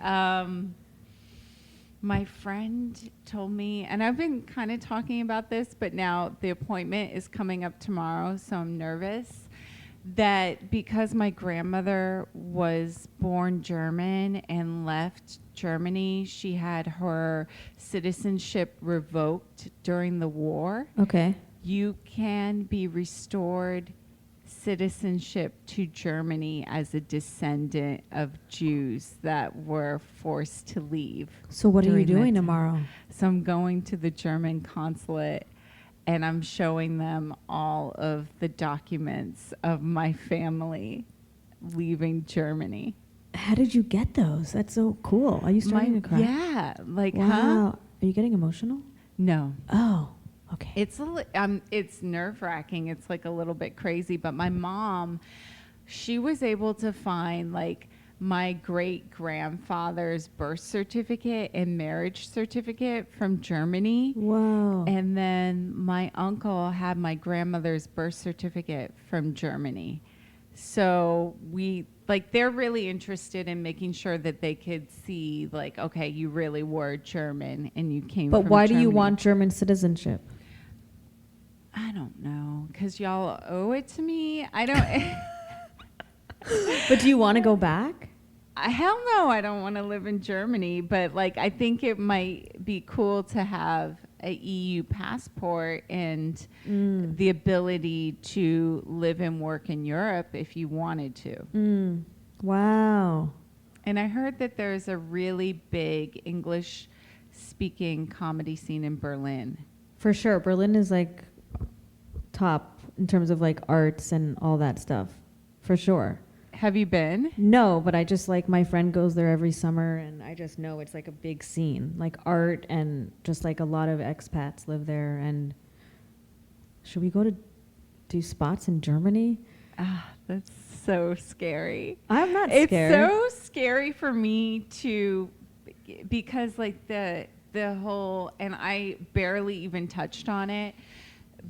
Speaker 1: My friend told me, and I've been kind of talking about this, but now the appointment is coming up tomorrow, so I'm nervous, that because my grandmother was born German and left Germany, she had her citizenship revoked during the war.
Speaker 2: Okay.
Speaker 1: You can be restored citizenship to Germany as a descendant of Jews that were forced to leave.
Speaker 2: So what are you doing tomorrow?
Speaker 1: So I'm going to the German consulate and I'm showing them all of the documents of my family leaving Germany.
Speaker 2: How did you get those? That's so cool. Are you starting to cry?
Speaker 1: Yeah. Like,
Speaker 2: wow.
Speaker 1: huh?
Speaker 2: Are you getting emotional?
Speaker 1: No.
Speaker 2: Oh. Okay.
Speaker 1: It's nerve-wracking. It's like a little bit crazy. But my mom, she was able to find like my great-grandfather's birth certificate and marriage certificate from Germany.
Speaker 2: Wow.
Speaker 1: And then my uncle had my grandmother's birth certificate from Germany. So they're really interested in making sure that they could see like, okay, you really were German and you came from
Speaker 2: But why
Speaker 1: Germany.
Speaker 2: do you want German citizenship?
Speaker 1: I don't know, because y'all owe it to me. I don't.
Speaker 2: But do you want to go back?
Speaker 1: Hell no, I don't want to live in Germany. But like, I think it might be cool to have a EU passport and the ability to live and work in Europe if you wanted to.
Speaker 2: Wow.
Speaker 1: And I heard that there's a really big English-speaking comedy scene in Berlin.
Speaker 2: For sure. Berlin is like top in terms of like arts and all that stuff. For sure.
Speaker 1: Have you been?
Speaker 2: No, but I just like my friend goes there every summer and I just know it's like a big scene, like art and just like a lot of expats live there. And should we go to do spots in Germany?
Speaker 1: That's so scary.
Speaker 2: I'm not scared.
Speaker 1: It's so scary for me because like the whole, and I barely even touched on it.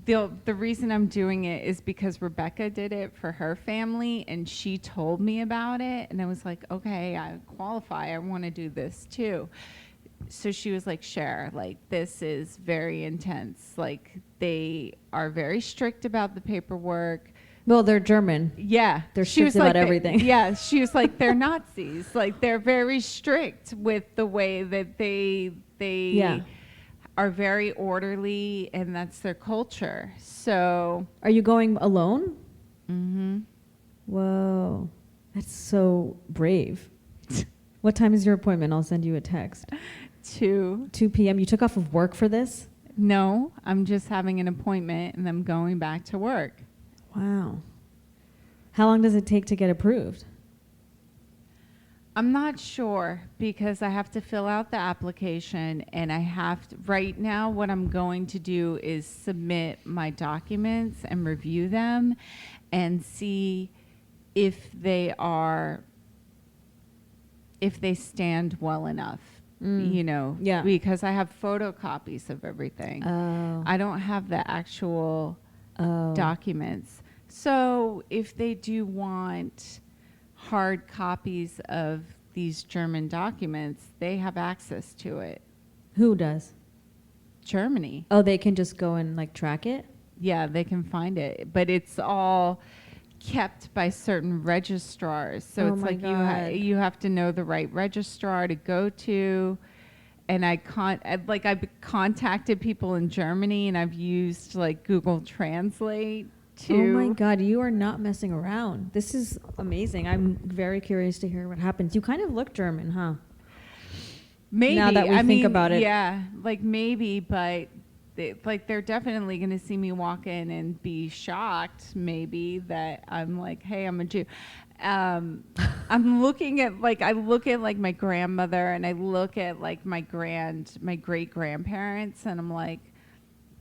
Speaker 1: The reason I'm doing it is because Rebecca did it for her family and she told me about it and I was like, okay, I qualify. I want to do this too. So she was like, Cher, like this is very intense. Like they are very strict about the paperwork.
Speaker 2: Well, they're German.
Speaker 1: Yeah.
Speaker 2: They're strict about everything.
Speaker 1: Yeah. She was like, they're Nazis. Like they're very strict with the way that they are very orderly and that's their culture. So
Speaker 2: are you going alone?
Speaker 1: Mm-hmm.
Speaker 2: Whoa. That's so brave. What time is your appointment? I'll send you a text. 2 p.m. You took off of work for this?
Speaker 1: No, I'm just having an appointment and I'm going back to work.
Speaker 2: Wow. How long does it take to get approved?
Speaker 1: I'm not sure because I have to fill out the application and I have to, right now what I'm going to do is submit my documents and review them and see if they stand well enough, because I have photocopies of everything.
Speaker 2: Oh.
Speaker 1: I don't have the actual documents. So if they do want hard copies of these German documents, they have access to it.
Speaker 2: Who does?
Speaker 1: Germany.
Speaker 2: Oh, they can just go and like track it?
Speaker 1: Yeah, they can find it, but it's all kept by certain registrars. So it's like you have to know the right registrar to go to. And I've contacted people in Germany and I've used like Google Translate. Oh
Speaker 2: my God, you are not messing around. This is amazing. I'm very curious to hear what happens. You kind of look German, huh?
Speaker 1: Maybe.
Speaker 2: Now that we think about it.
Speaker 1: Yeah, like maybe, but they're definitely going to see me walk in and be shocked maybe that I'm like, hey, I'm a Jew. I'm looking at I look at my grandmother, and I look at my great grandparents, and I'm like,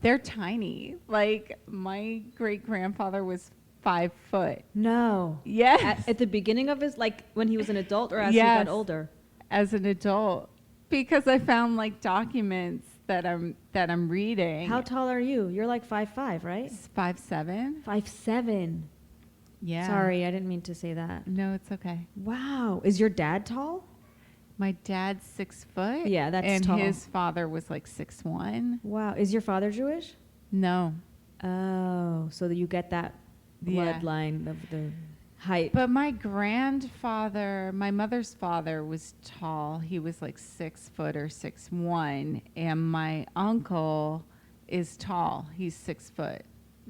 Speaker 1: they're tiny. Like, my great grandfather was 5 foot.
Speaker 2: No.
Speaker 1: Yes.
Speaker 2: At the beginning of his, when he was an adult, or as he got older?
Speaker 1: As an adult, because I found documents that I'm reading.
Speaker 2: How tall are you? You're 5'5", right?
Speaker 1: 5'7".
Speaker 2: 5'7".
Speaker 1: Yeah.
Speaker 2: Sorry, I didn't mean to say that.
Speaker 1: No, it's okay.
Speaker 2: Wow. Is your dad tall?
Speaker 1: My dad's 6 foot.
Speaker 2: Yeah, that's
Speaker 1: and
Speaker 2: tall.
Speaker 1: And his father was 6'1".
Speaker 2: Wow. Is your father Jewish?
Speaker 1: No.
Speaker 2: Oh, so that you get that bloodline of the height.
Speaker 1: But my grandfather, my mother's father, was tall. He was 6 foot or 6'1", and my uncle is tall. He's 6 foot.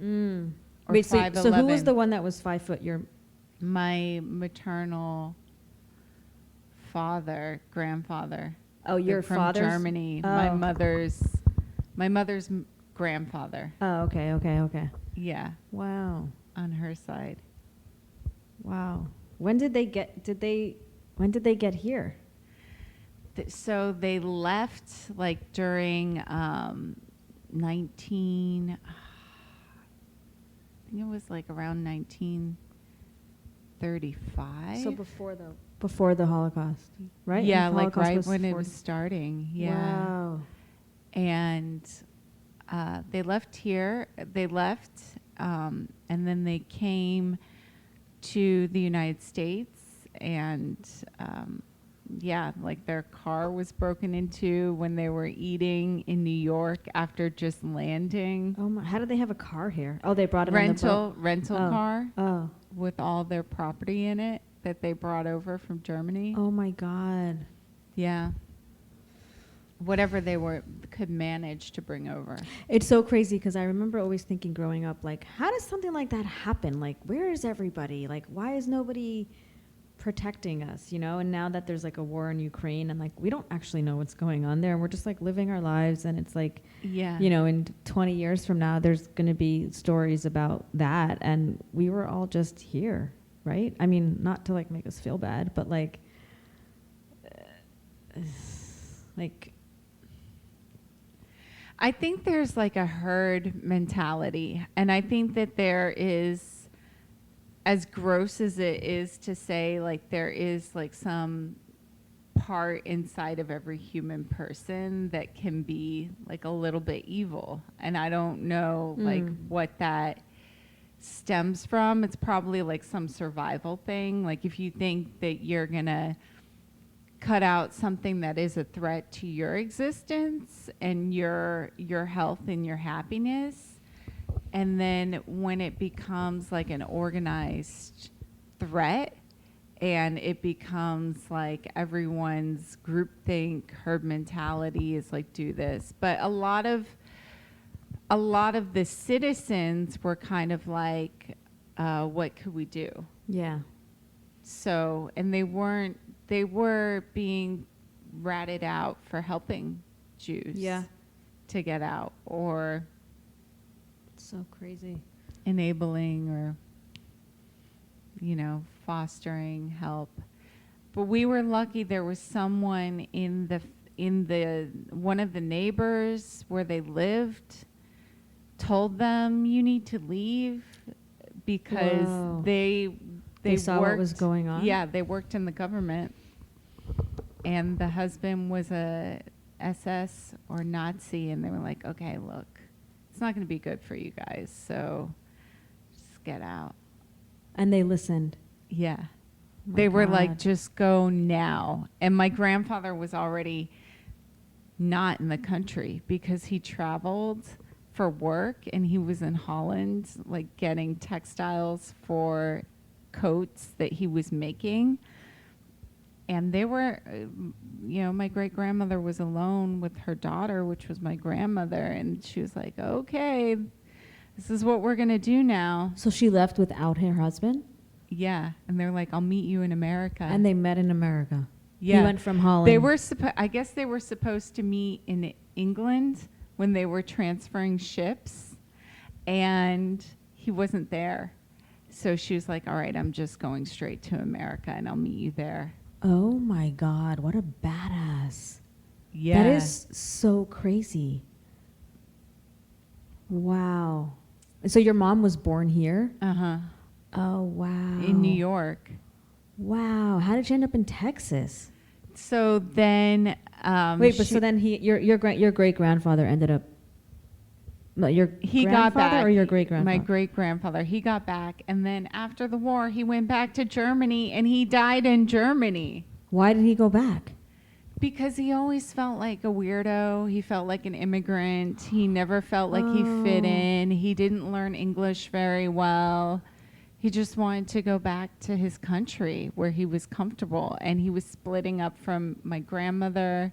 Speaker 1: Or
Speaker 2: wait,
Speaker 1: 5'11".
Speaker 2: So who was the one that was 5 foot?
Speaker 1: My maternal grandfather.
Speaker 2: Oh, your
Speaker 1: from
Speaker 2: father's?
Speaker 1: Germany.
Speaker 2: Oh.
Speaker 1: My mother's grandfather.
Speaker 2: Oh, okay.
Speaker 1: Yeah.
Speaker 2: Wow.
Speaker 1: On her side.
Speaker 2: Wow. When did they get here?
Speaker 1: So they left during 19. I think it was around 1935.
Speaker 2: So before the Holocaust, right?
Speaker 1: Yeah,
Speaker 2: Holocaust
Speaker 1: right when it was starting. Yeah.
Speaker 2: Wow.
Speaker 1: And they left here. They left, and then they came to the United States, and their car was broken into when they were eating in New York after just landing.
Speaker 2: Oh my! How did they have a car here? Oh, they brought it on the boat.
Speaker 1: Rental car.
Speaker 2: Oh.
Speaker 1: With all their property in it that they brought over from Germany.
Speaker 2: Oh my God.
Speaker 1: Yeah. Whatever they could manage to bring over.
Speaker 2: It's so crazy because I remember always thinking growing up, how does something like that happen? Where is everybody? Why is nobody protecting us, And now that there's a war in Ukraine, and we don't actually know what's going on there, and we're just living our lives, and it's in 20 years from now, there's going to be stories about that, and we were all just here, right? I mean, not to make us feel bad, but
Speaker 1: I think there's a herd mentality, and I think that there is, as gross as it is to say, there is some part inside of every human person that can be a little bit evil, and I don't know what that stems from. It's probably some survival thing. If you think that you're gonna cut out something that is a threat to your existence and your health and your happiness, and then when it becomes an organized threat, and it becomes everyone's groupthink, herd mentality is do this. But a lot of the citizens were kind of what could we do?
Speaker 2: Yeah.
Speaker 1: So, and they were being ratted out for helping Jews to get out, or
Speaker 2: so crazy,
Speaker 1: enabling, or fostering help. But we were lucky. There was someone in the one of the neighbors where they lived told them, you need to leave, because
Speaker 2: Whoa.
Speaker 1: they
Speaker 2: saw what was going on.
Speaker 1: Yeah, they worked in the government, and the husband was a SS or Nazi, and they were like, okay, look, it's not going to be good for you guys, so just get out.
Speaker 2: And they listened.
Speaker 1: Yeah.
Speaker 2: Oh
Speaker 1: they were
Speaker 2: God.
Speaker 1: just go now. And my grandfather was already not in the country because he traveled for work, and he was in Holland, getting textiles for coats that he was making. And they were, my great grandmother was alone with her daughter, which was my grandmother. And she was like, okay, this is what we're going to do now.
Speaker 2: So she left without her husband?
Speaker 1: Yeah. And they're like, I'll meet you in America.
Speaker 2: And they met in America.
Speaker 1: Yeah.
Speaker 2: He went from Holland.
Speaker 1: They were I guess they were supposed to meet in England when they were transferring ships. And he wasn't there. So she was like, all right, I'm just going straight to America and I'll meet you there.
Speaker 2: Oh my God, what a badass.
Speaker 1: Yeah.
Speaker 2: That is so crazy. Wow. So your mom was born here?
Speaker 1: Uh-huh.
Speaker 2: Oh, wow.
Speaker 1: In New York.
Speaker 2: Wow. How did you end up in Texas?
Speaker 1: So then
Speaker 2: wait, but so then your great grandfather ended up
Speaker 1: he got back,
Speaker 2: or your great grandfather?
Speaker 1: My great grandfather. He got back, and then after the war, he went back to Germany, and he died in Germany.
Speaker 2: Why did he go back?
Speaker 1: Because he always felt like a weirdo. He felt like an immigrant. He never felt like he fit in. He didn't learn English very well. He just wanted to go back to his country where he was comfortable. And he was splitting up from my grandmother,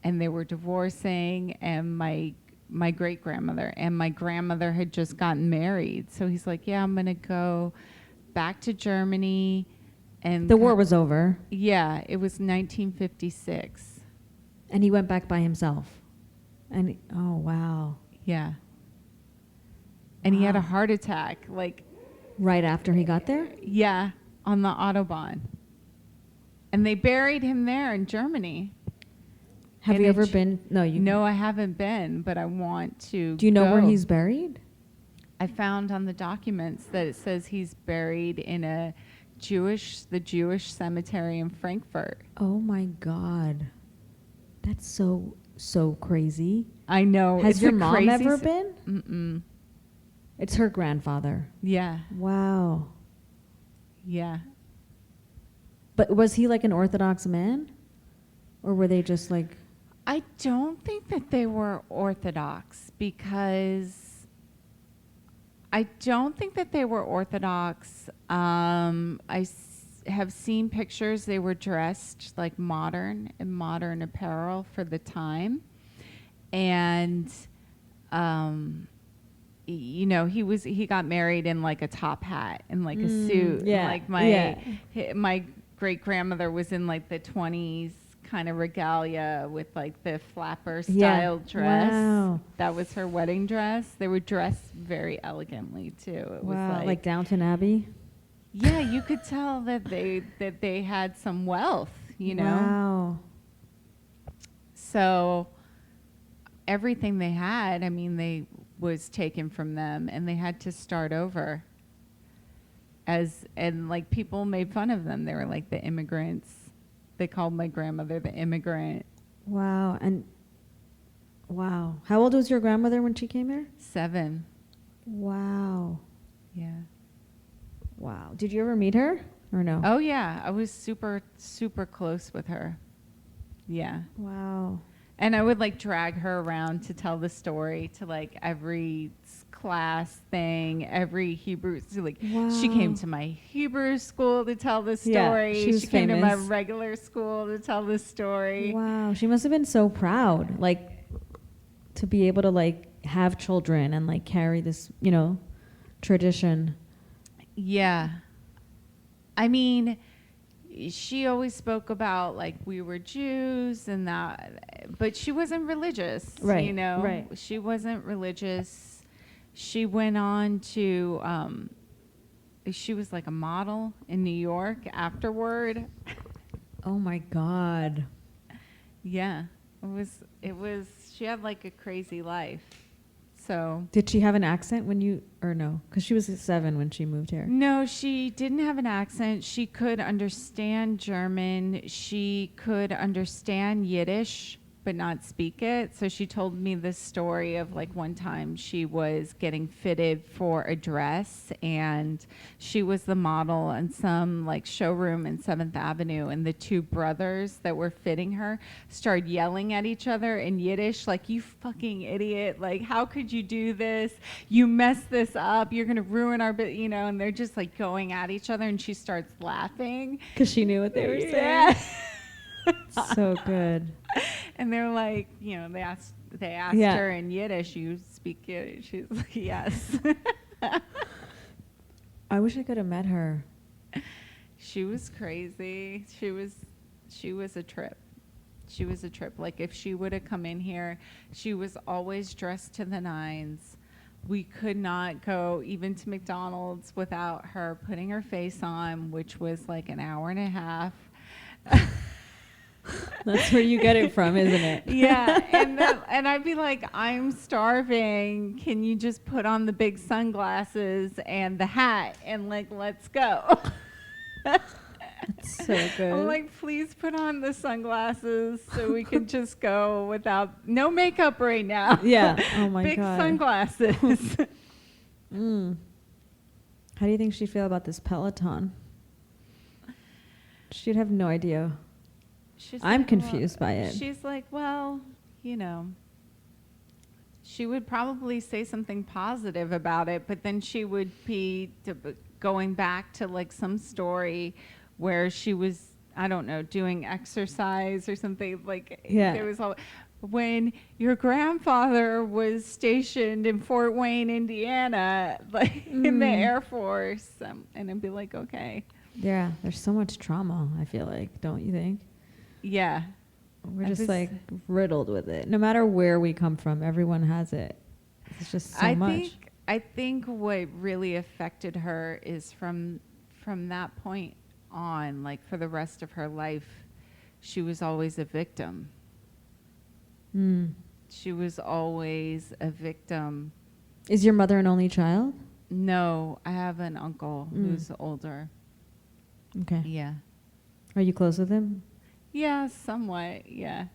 Speaker 1: and they were divorcing, and my great grandmother. And my grandmother had just gotten married. So he's like, yeah, I'm going to go back to Germany. And
Speaker 2: the war was over.
Speaker 1: Yeah, it was 1956.
Speaker 2: And he went back by himself. And oh, wow.
Speaker 1: Yeah. And he had a heart attack, like
Speaker 2: right after he got there?
Speaker 1: Yeah, on the Autobahn. And they buried him there in Germany.
Speaker 2: Have you ever been?
Speaker 1: No, I haven't been, but I want to.
Speaker 2: Do you know where he's buried?
Speaker 1: I found on the documents that it says he's buried in the Jewish cemetery in Frankfurt.
Speaker 2: Oh my God. That's so crazy.
Speaker 1: I know.
Speaker 2: Has your mom ever been?
Speaker 1: Mm-mm.
Speaker 2: It's her grandfather.
Speaker 1: Yeah.
Speaker 2: Wow.
Speaker 1: Yeah.
Speaker 2: But was he like an Orthodox man? Or were they just like...
Speaker 1: I don't think that they were Orthodox because I don't think that they were Orthodox. Have seen pictures. They were dressed like modern apparel for the time. And, you know, he got married in like a top hat and like a suit.
Speaker 2: Yeah.
Speaker 1: Like my great grandmother was in like the 20s kind of regalia with like the flapper style dress.
Speaker 2: Wow.
Speaker 1: That was her wedding dress. They were dressed very elegantly too. It was
Speaker 2: like Downton Abbey.
Speaker 1: Yeah, you could tell that they had some wealth, you know.
Speaker 2: Wow.
Speaker 1: So everything they had, I mean, they was taken from them and they had to start over. And like people made fun of them. They were like the immigrants. They called my grandmother the immigrant.
Speaker 2: Wow. And wow. How old was your grandmother when she came here?
Speaker 1: 7.
Speaker 2: Wow.
Speaker 1: Yeah.
Speaker 2: Wow. Did you ever meet her or no?
Speaker 1: Oh yeah, I was super, super close with her. Yeah.
Speaker 2: Wow.
Speaker 1: And I would like drag her around to tell the story to like every class thing, every Hebrew. So like she came to my Hebrew school to tell the story.
Speaker 2: Yeah, she
Speaker 1: came to my regular school to tell the story.
Speaker 2: Wow. She must have been so proud, like to be able to like have children and like carry this, you know, tradition.
Speaker 1: Yeah. I mean, she always spoke about like we were Jews and that, but she wasn't religious,
Speaker 2: right?
Speaker 1: You know,
Speaker 2: right?
Speaker 1: She wasn't religious. She went on to, she was like a model in New York afterward.
Speaker 2: Oh my God.
Speaker 1: Yeah, it was. She had like a crazy life. So
Speaker 2: did she have an accent when you, or no? Because she was 7 when she moved here.
Speaker 1: No, she didn't have an accent. She could understand German. She could understand Yiddish, but not speak it. So she told me this story of like one time she was getting fitted for a dress and she was the model in some like showroom in 7th Avenue, and the 2 brothers that were fitting her started yelling at each other in Yiddish like, you fucking idiot, like how could you do this, you messed this up, you're gonna ruin our you know, and they're just like going at each other, and she starts laughing
Speaker 2: because she knew what they were saying. So good.
Speaker 1: And they're like, you know, they asked her in Yiddish, you speak Yiddish? She's like, yes.
Speaker 2: I wish I could have met her.
Speaker 1: She was crazy. She was a trip. She was a trip. Like if she would have come in here, she was always dressed to the nines. we could not go even to McDonald's without her putting her face on, which was like an hour and a half.
Speaker 2: That's where you get it from, isn't it?
Speaker 1: Yeah. And I'd be like, I'm starving. Can you just put on the big sunglasses and the hat and like, let's go.
Speaker 2: It's so good.
Speaker 1: I'm like, please put on the sunglasses so we can just go without no makeup right now.
Speaker 2: Yeah. Oh my
Speaker 1: big
Speaker 2: God.
Speaker 1: Sunglasses.
Speaker 2: How do you think she'd feel about this Peloton? She'd have no idea. I'm confused by it.
Speaker 1: She's like, well, you know, she would probably say something positive about it, but then she would be going back to like some story where she was, I don't know, doing exercise or something. Like, there was all, when your grandfather was stationed in Fort Wayne, Indiana, like in the Air Force, and I'd be like, okay.
Speaker 2: Yeah, there's so much trauma, I feel like, don't you think?
Speaker 1: Yeah.
Speaker 2: We're just like riddled with it. No matter where we come from, everyone has it. It's just so much.
Speaker 1: I think what really affected her is from that point on, like for the rest of her life, she was always a victim. She was always a victim.
Speaker 2: Is your mother an only child?
Speaker 1: No, I have an uncle who's older.
Speaker 2: Okay.
Speaker 1: Yeah.
Speaker 2: Are you close with him?
Speaker 1: Yeah, somewhat. Yeah.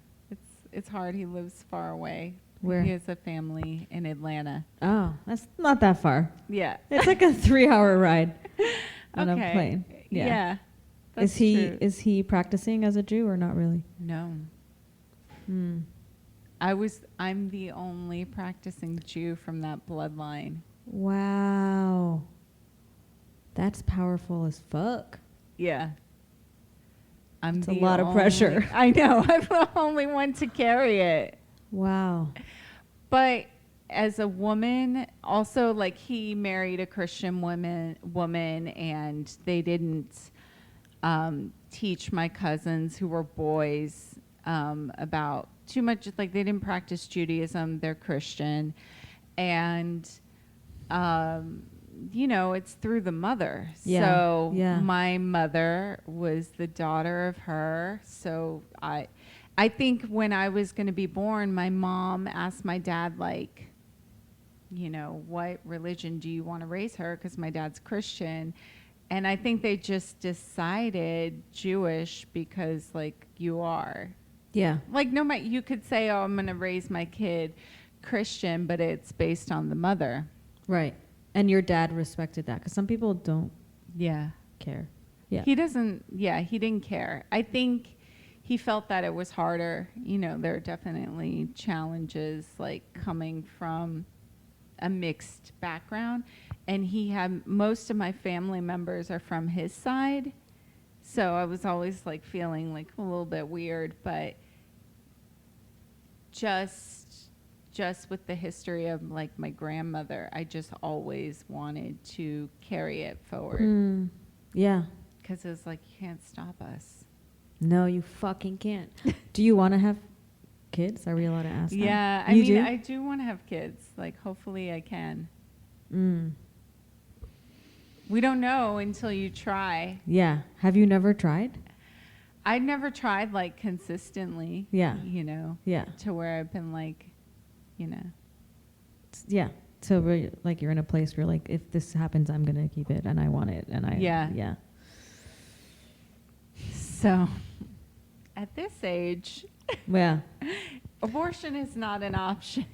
Speaker 1: It's hard. He lives far away.
Speaker 2: Where?
Speaker 1: He has a family in Atlanta.
Speaker 2: Oh, that's not that far.
Speaker 1: Yeah.
Speaker 2: It's like a 3-hour ride on a plane.
Speaker 1: Yeah. That's
Speaker 2: Is
Speaker 1: true.
Speaker 2: he practicing as a Jew or not really?
Speaker 1: No. I'm the only practicing Jew from that bloodline.
Speaker 2: Wow. That's powerful as fuck.
Speaker 1: Yeah.
Speaker 2: It's a lot of pressure.
Speaker 1: I know. I'm the only one to carry it.
Speaker 2: Wow.
Speaker 1: But as a woman, also, like, he married a Christian woman, and they didn't teach my cousins who were boys about too much. Like, they didn't practice Judaism. They're Christian. And, you know, it's through the mother.
Speaker 2: Yeah.
Speaker 1: So
Speaker 2: Yeah.
Speaker 1: my mother was the daughter of her. So I think when I was going to be born, my mom asked my dad, like, you know, what religion do you want to raise her? Because my dad's Christian. And I think they just decided Jewish because, like, you are.
Speaker 2: Yeah.
Speaker 1: Like, no matter, you could say, oh, I'm going to raise my kid Christian, but it's based on the mother.
Speaker 2: Right. And your dad respected that because some people don't care. Yeah.
Speaker 1: He didn't care. I think he felt that it was harder. You know, there are definitely challenges, like, coming from a mixed background. And he had, most of my family members are from his side. So I was always, like, feeling, like, a little bit weird. But just with the history of, like, my grandmother, I just always wanted to carry it forward.
Speaker 2: Yeah.
Speaker 1: Because it was like, you can't stop us.
Speaker 2: No, you fucking can't. Do you want to have kids? Are we allowed to ask that?
Speaker 1: Yeah, I mean, I do want to have kids. Like, hopefully I can. We don't know until you try.
Speaker 2: Yeah. Have you never tried?
Speaker 1: I'd never tried, like, consistently.
Speaker 2: Yeah.
Speaker 1: You know.
Speaker 2: Yeah.
Speaker 1: To where I've been, like, you know.
Speaker 2: Yeah. So we're, like, you're in a place where, like, if this happens, I'm going to keep it and I want it. And yeah.
Speaker 1: So at this age,
Speaker 2: yeah,
Speaker 1: abortion is not an option.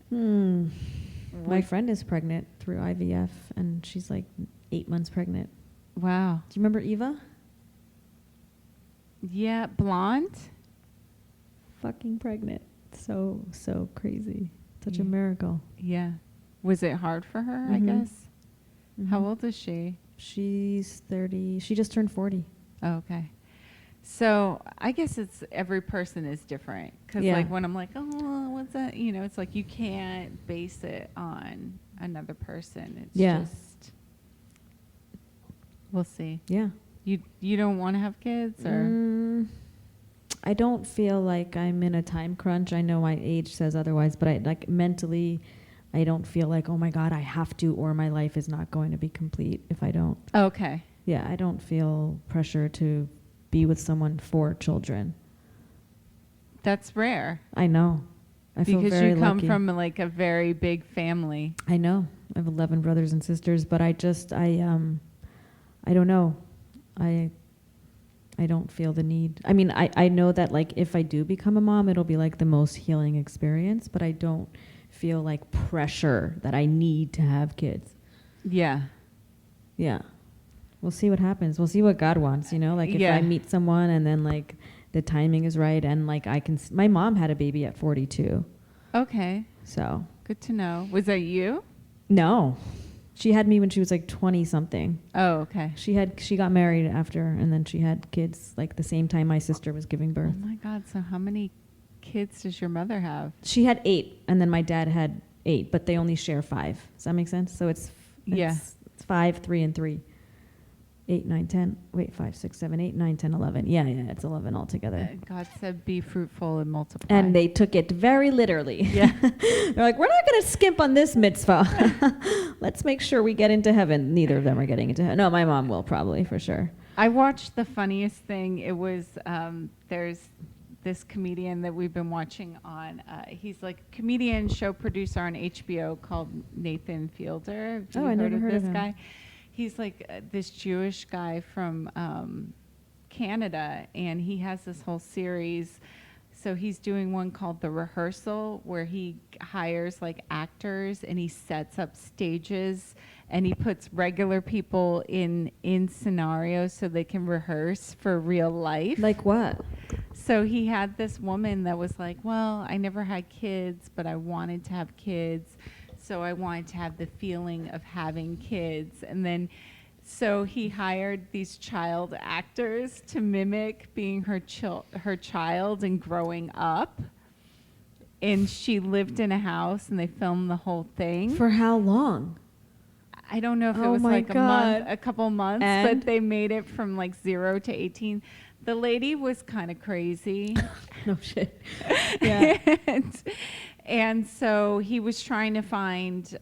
Speaker 2: My friend is pregnant through IVF and she's like 8 months pregnant.
Speaker 1: Wow.
Speaker 2: Do you remember Eva?
Speaker 1: Yeah, blonde.
Speaker 2: Fucking pregnant. So crazy. Such a miracle.
Speaker 1: Yeah. Was it hard for her, I guess? How old is she?
Speaker 2: She's 30. She just turned 40.
Speaker 1: Oh, okay. So I guess it's every person is different. Because, like, when I'm like, oh, what's that? You know, it's like you can't base it on another person. It's just, we'll see.
Speaker 2: Yeah.
Speaker 1: You don't want to have kids? Or
Speaker 2: I don't feel like I'm in a time crunch. I know my age says otherwise, but I like mentally, I don't feel like, oh my God, I have to, or my life is not going to be complete if I don't.
Speaker 1: Okay.
Speaker 2: Yeah, I don't feel pressure to be with someone for children.
Speaker 1: That's rare.
Speaker 2: I know. I feel
Speaker 1: because
Speaker 2: very
Speaker 1: you come
Speaker 2: lucky.
Speaker 1: from like a very big family.
Speaker 2: I know. I have 11 brothers and sisters, but I don't know. I don't feel the need. I mean, I know that like if I do become a mom, it'll be like the most healing experience, but I don't feel like pressure that I need to have kids.
Speaker 1: Yeah.
Speaker 2: Yeah. We'll see what happens. We'll see what God wants, you know? Like if I meet someone and then like the timing is right and like my mom had a baby at 42.
Speaker 1: Okay.
Speaker 2: So.
Speaker 1: Good to know. Was that you?
Speaker 2: No. She had me when she was like 20 something.
Speaker 1: Oh, okay.
Speaker 2: She got married after and then she had kids like the same time my sister was giving birth.
Speaker 1: Oh my God. So how many kids does your mother have?
Speaker 2: She had 8 and then my dad had 8, but they only share 5. Does that make sense? So it's 5, 3, and 3. 8, 9, 10. Wait, 5, 6, 7, 8, 9, 10, 11. Yeah, it's 11 altogether.
Speaker 1: God said, be fruitful and multiply.
Speaker 2: And they took it very literally.
Speaker 1: Yeah.
Speaker 2: They're like, we're not going to skimp on this mitzvah. Let's make sure we get into heaven. Neither of them are getting into heaven. No, my mom will probably, for sure.
Speaker 1: I watched the funniest thing. It was, there's this comedian that we've been watching on, he's like a comedian, show producer on HBO called Nathan Fielder. Have you
Speaker 2: I never heard of
Speaker 1: this
Speaker 2: him.
Speaker 1: guy? He's like this Jewish guy from Canada, and he has this whole series. So he's doing one called The Rehearsal, where he hires like actors and he sets up stages and he puts regular people in scenarios so they can rehearse for real life.
Speaker 2: Like what?
Speaker 1: So he had this woman that was like, well, I never had kids, but I wanted to have kids. So I wanted to have the feeling of having kids. And then, so he hired these child actors to mimic being her child and growing up. And she lived in a house and they filmed the whole thing.
Speaker 2: For how long?
Speaker 1: I don't know if it was like a couple months,
Speaker 2: and?
Speaker 1: but they made it from like 0 to 18. The lady was kind of crazy.
Speaker 2: No shit. Yeah.
Speaker 1: And so he was trying to find,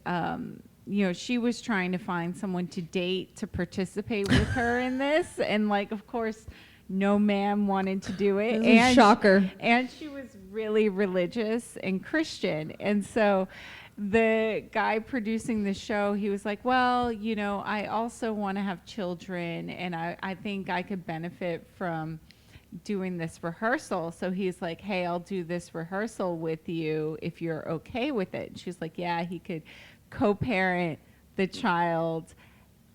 Speaker 1: she was trying to find someone to date to participate with her in this. And like, of course, no man wanted to do it.
Speaker 2: And shocker.
Speaker 1: And she was really religious and Christian. And so the guy producing the show, he was like, well, I also want to have children. And I think I could benefit from doing this rehearsal. So he's like, hey, I'll do this rehearsal with you if you're okay with it. And she's like, yeah, he could co-parent the child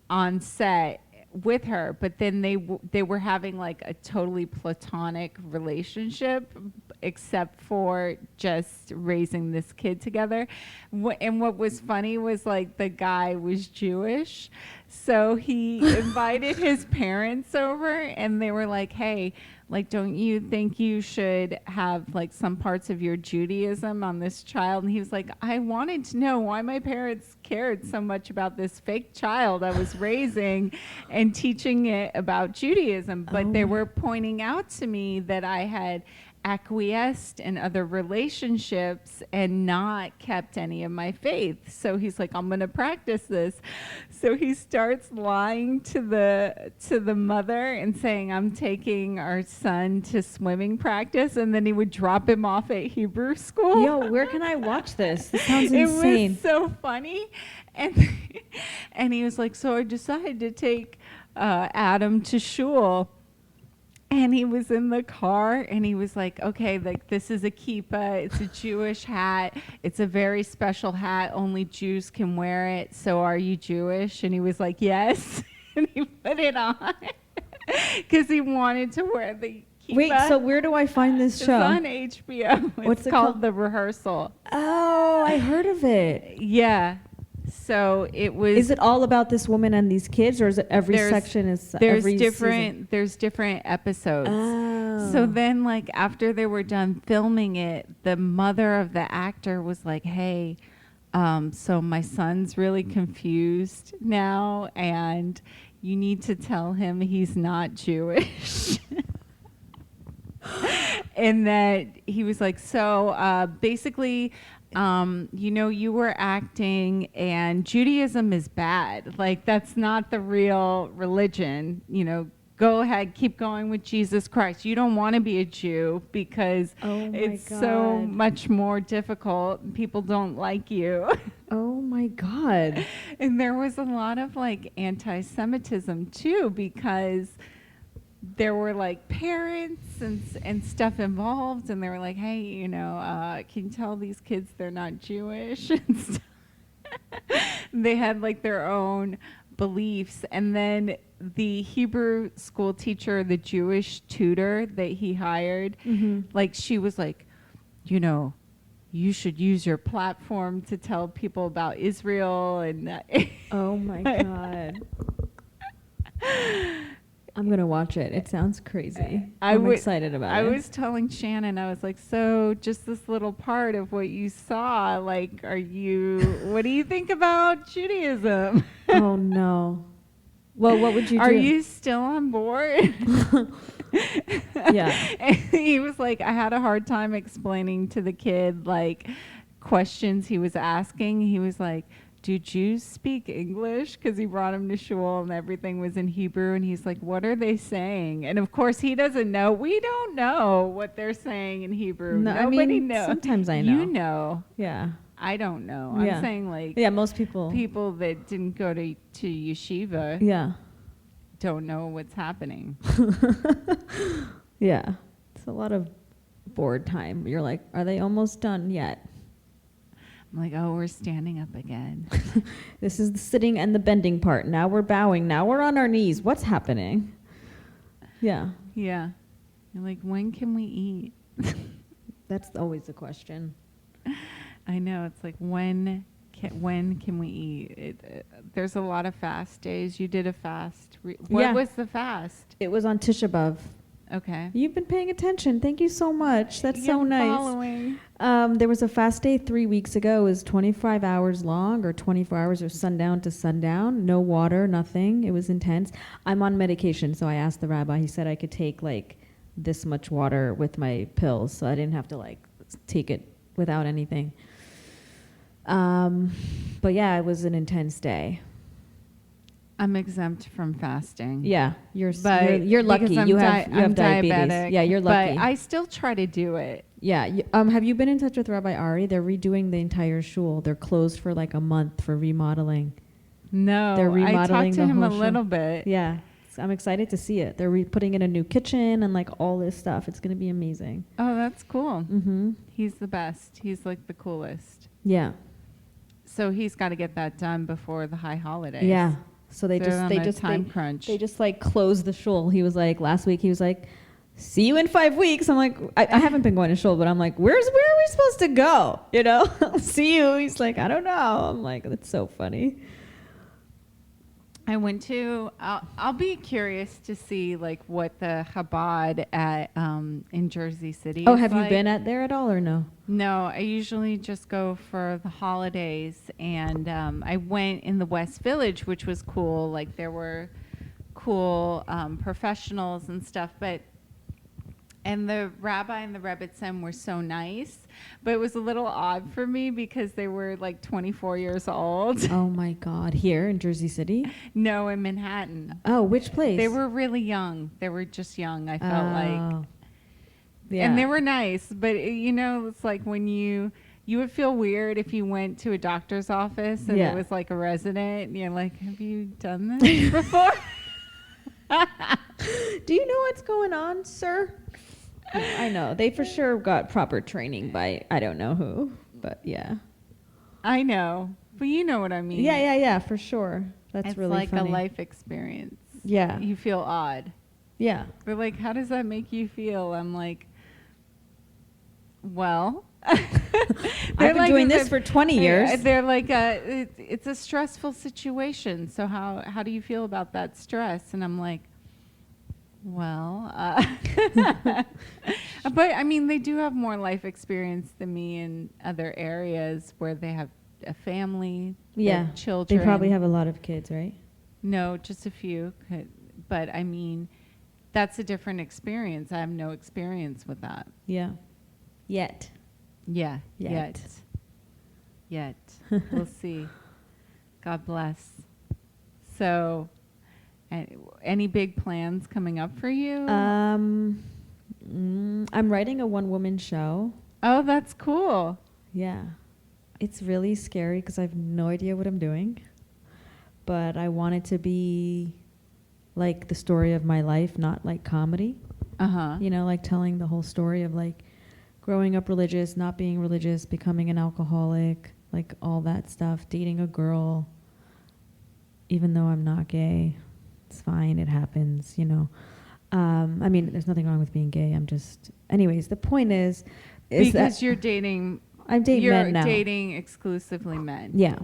Speaker 1: on set with her. But then they were having like a totally platonic relationship except for just raising this kid together. And what was funny was like the guy was Jewish. So he invited his parents over and they were like, hey, like, don't you think you should have like some parts of your Judaism on this child? And he was like, I wanted to know why my parents cared so much about this fake child I was raising and teaching it about Judaism. But they were pointing out to me that I had acquiesced in other relationships and not kept any of my faith. So he's like, I'm going to practice this. So he starts lying to the mother and saying, I'm taking our son to swimming practice. And then he would drop him off at Hebrew school.
Speaker 2: Yo, where can I watch this? This sounds insane.
Speaker 1: It was so funny. And he was like, so I decided to take Adam to shul. And he was in the car and he was like, okay, like this is a kippah. It's a Jewish hat. It's a very special hat. Only Jews can wear it. So are you Jewish? And he was like, yes. And he put it on because he wanted to wear the kippah.
Speaker 2: Wait, so where do I find this show?
Speaker 1: It's on HBO.
Speaker 2: What's it
Speaker 1: called?
Speaker 2: called?
Speaker 1: The Rehearsal.
Speaker 2: Oh, I heard of it.
Speaker 1: Yeah. So it was.
Speaker 2: Is it all about this woman and these kids, or is it every section is every season?
Speaker 1: There's different episodes.
Speaker 2: Oh.
Speaker 1: So then, like after they were done filming it, the mother of the actor was like, "Hey, so my son's really confused now, and you need to tell him he's not Jewish." And that he was like, so basically, you were acting and Judaism is bad. Like, that's not the real religion. Go ahead, keep going with Jesus Christ. You don't want to be a Jew because it's so much more difficult. People don't like you.
Speaker 2: Oh my God.
Speaker 1: And there was a lot of like anti-Semitism too, because there were like parents and stuff involved, and they were like, hey, can you tell these kids they're not Jewish? And stuff. They had like their own beliefs. And then the Hebrew school teacher, the Jewish tutor that he hired, like she was like, you should use your platform to tell people about Israel. And
Speaker 2: oh my God. I'm going to watch it. It sounds crazy. I'm excited about it.
Speaker 1: I was telling Shannon, I was like, so just this little part of what you saw, like, what do you think about Judaism?
Speaker 2: Oh no. Well, what would you do?
Speaker 1: Are you still on board?
Speaker 2: Yeah.
Speaker 1: And he was like, I had a hard time explaining to the kid, like, questions he was asking. He was like, do Jews speak English? Because he brought him to shul and everything was in Hebrew. And he's like, what are they saying? And of course, he doesn't know. We don't know what they're saying in Hebrew.
Speaker 2: No,
Speaker 1: Nobody knows.
Speaker 2: Sometimes I know.
Speaker 1: You know.
Speaker 2: Yeah.
Speaker 1: I don't know.
Speaker 2: Yeah.
Speaker 1: I'm saying like.
Speaker 2: Yeah, most people.
Speaker 1: People that didn't go to yeshiva.
Speaker 2: Yeah.
Speaker 1: Don't know what's happening.
Speaker 2: Yeah. It's a lot of board time. You're like, are they almost done yet?
Speaker 1: I'm like, oh, we're standing up again.
Speaker 2: This is the sitting and the bending part. Now we're bowing. Now we're on our knees. What's happening? Yeah.
Speaker 1: Yeah. You're like, when can we eat?
Speaker 2: That's always the question.
Speaker 1: I know. It's like, when can we eat? There's a lot of fast days. You did a fast. What was the fast?
Speaker 2: It was on Tisha B'Av.
Speaker 1: Okay.
Speaker 2: You've been paying attention. Thank you so much. That's so nice.
Speaker 1: Following.
Speaker 2: There was a fast day 3 weeks ago. It was 25 hours long, or 24 hours, or sundown to sundown. No water, nothing. It was intense. I'm on medication, so I asked the rabbi. He said I could take like this much water with my pills, so I didn't have to like take it without anything. But yeah, it was an intense day.
Speaker 1: I'm exempt from fasting.
Speaker 2: Yeah, you're lucky. You have diabetes.
Speaker 1: Diabetic,
Speaker 2: Yeah, you're lucky.
Speaker 1: But I still try to do it.
Speaker 2: Yeah. Have you been in touch with Rabbi Ari? They're redoing the entire shul. They're closed for like a month for remodeling.
Speaker 1: No,
Speaker 2: they're remodeling.
Speaker 1: I talked to him a little bit.
Speaker 2: Yeah, so I'm excited to see it. They're putting in a new kitchen and like all this stuff. It's gonna be amazing.
Speaker 1: Oh, that's cool.
Speaker 2: Mm-hmm.
Speaker 1: He's the best. He's like the coolest.
Speaker 2: Yeah.
Speaker 1: So he's got to get that done before the high holidays.
Speaker 2: Yeah. So they just
Speaker 1: time crunch.
Speaker 2: They just like closed the shul. He was like last week. He was like, "See you in 5 weeks." I'm like, I haven't been going to shul, but I'm like, where are we supposed to go? See you. He's like, I don't know. I'm like, that's so funny.
Speaker 1: I went to. I'll be curious to see like what the Chabad at in Jersey City.
Speaker 2: Oh, have you been there at all or no?
Speaker 1: No, I usually just go for the holidays, and I went in the West Village, which was cool. Like there were cool professionals and stuff, and the rabbi and the rebbitzin were so nice, but it was a little odd for me because they were like 24 years old.
Speaker 2: Oh my God, here in Jersey City?
Speaker 1: No, in Manhattan.
Speaker 2: Oh, which place?
Speaker 1: They were really young. They were just young, I felt like.
Speaker 2: Yeah.
Speaker 1: And they were nice, but it's like when you would feel weird if you went to a doctor's office and it was like a resident, and you're like, have you done this before?
Speaker 2: Do you know what's going on, sir? I know. They for sure got proper training by I don't know who, but yeah.
Speaker 1: I know, but you know what I mean.
Speaker 2: Yeah, for sure. That's really
Speaker 1: like
Speaker 2: funny.
Speaker 1: a life experience.
Speaker 2: Yeah.
Speaker 1: You feel odd.
Speaker 2: Yeah.
Speaker 1: They're like, how does that make you feel? I'm like, well. I've
Speaker 2: been doing this for 20 years.
Speaker 1: They're like, it's a stressful situation. So how do you feel about that stress? And I'm like, well, but I mean, they do have more life experience than me in other areas where they have a family, children.
Speaker 2: They probably have a lot of kids, right?
Speaker 1: No, just a few. But I mean, that's a different experience. I have no experience with that.
Speaker 2: Yeah. Yet.
Speaker 1: We'll see. God bless. So, any big plans coming up for you?
Speaker 2: I'm writing a one-woman show.
Speaker 1: Oh, that's cool.
Speaker 2: Yeah. It's really scary because I have no idea what I'm doing. But I want it to be like the story of my life, not like comedy.
Speaker 1: Uh-huh.
Speaker 2: You know, like telling the whole story of like growing up religious, not being religious, becoming an alcoholic, like all that stuff, dating a girl, even though I'm not gay. It's fine, it happens, you know. I mean, there's nothing wrong with being gay. I'm just, anyways, the point is
Speaker 1: because
Speaker 2: that
Speaker 1: you're dating,
Speaker 2: I'm dating men now.
Speaker 1: You're dating exclusively men.
Speaker 2: Yeah.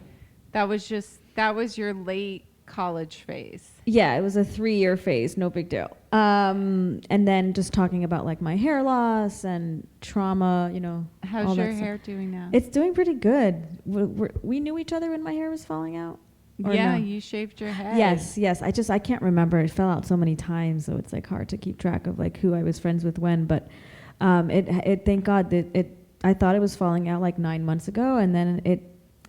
Speaker 1: That was your late college phase.
Speaker 2: Yeah, it was a 3-year phase, no big deal. And then just talking about like my hair loss and trauma, you know.
Speaker 1: How's your hair doing now?
Speaker 2: It's doing pretty good. We knew each other when my hair was falling out.
Speaker 1: Yeah,
Speaker 2: no?
Speaker 1: you shaved your head.
Speaker 2: Yes. I can't remember. It fell out so many times, so it's like hard to keep track of like who I was friends with when. But it thank God that I thought it was falling out like 9 months ago, and then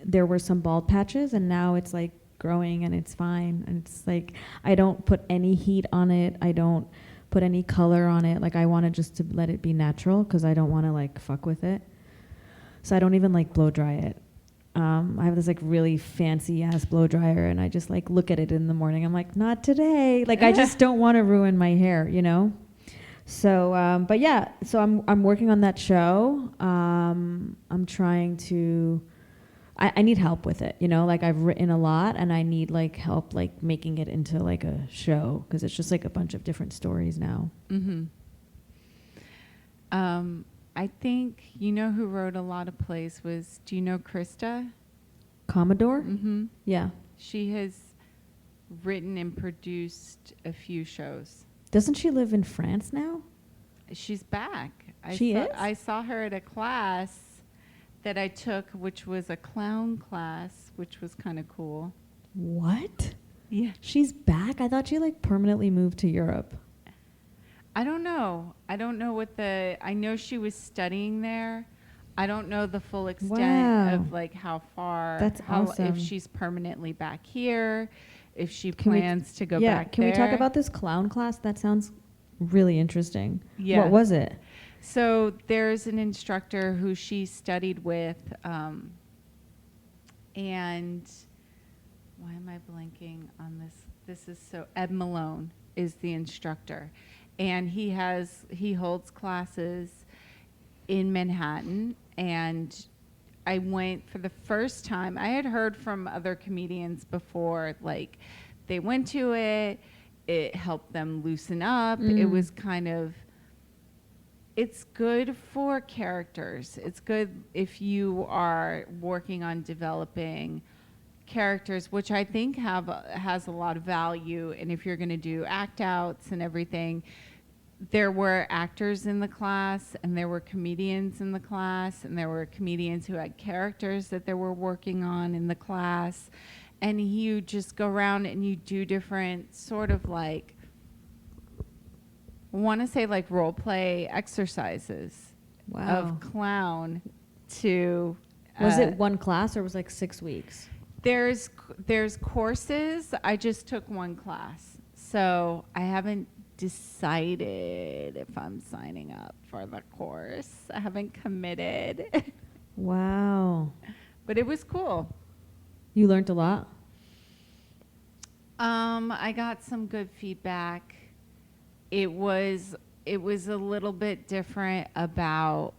Speaker 2: there were some bald patches, and now it's like growing and it's fine. And it's like I don't put any heat on it. I don't put any color on it. Like I wanted just to let it be natural because I don't want to like fuck with it. So I don't even like blow dry it. I have this like really fancy ass blow dryer, and I just like look at it in the morning. I'm like, not today. Like I just don't want to ruin my hair, you know? So, but yeah, so I'm working on that show. I'm trying to, I need help with it, you know, like I've written a lot and I need like help like making it into like a show because it's just like a bunch of different stories now.
Speaker 1: Mm-hmm. I think, you know who wrote a lot of plays do you know Krista?
Speaker 2: Commodore?
Speaker 1: Mm-hmm.
Speaker 2: Yeah.
Speaker 1: She has written and produced a few shows.
Speaker 2: Doesn't she live in France now?
Speaker 1: She's back. I saw her at a class that I took, which was a clown class, which was kind of cool.
Speaker 2: What?
Speaker 1: Yeah.
Speaker 2: She's back? I thought she like permanently moved to Europe.
Speaker 1: I don't know. I know she was studying there. I don't know the full extent of like how far.
Speaker 2: That's awesome.
Speaker 1: If she's permanently back here, if she plans to go back
Speaker 2: Can
Speaker 1: there.
Speaker 2: we talk about this clown class? That sounds really interesting.
Speaker 1: Yeah.
Speaker 2: What was it?
Speaker 1: So there's an instructor who she studied with, and why am I blanking on this? This is Ed Malone is the instructor. And he holds classes in Manhattan, and I went for the first time. I had heard from other comedians before, like they went to it helped them loosen up. It was kind of, it's good for characters. It's good if you are working on developing characters, which I think has a lot of value. And if you're going to do act outs and everything, there were actors in the class, and there were comedians in the class, and there were comedians who had characters that they were working on in the class. And you just go around and you do different sort of like, I want to say like role play exercises of clown to.
Speaker 2: Was it one class or was it like 6 weeks?
Speaker 1: There's courses. I just took one class, so I haven't decided if I'm signing up for the course. I haven't committed.
Speaker 2: Wow.
Speaker 1: But it was cool.
Speaker 2: You learned a lot?
Speaker 1: I got some good feedback. It was a little bit different about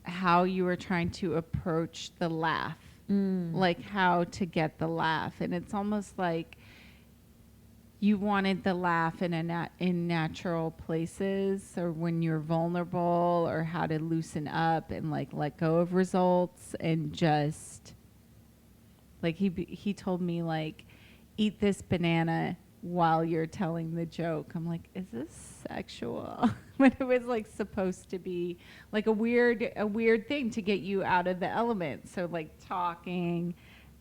Speaker 1: how you were trying to approach the laugh. Like how to get the laugh. And it's almost like you wanted the laugh in natural places, or when you're vulnerable, or how to loosen up and like let go of results, and just like he told me like, eat this banana while you're telling the joke. I'm like, is this sexual? When it was like supposed to be like a weird thing to get you out of the element. So like talking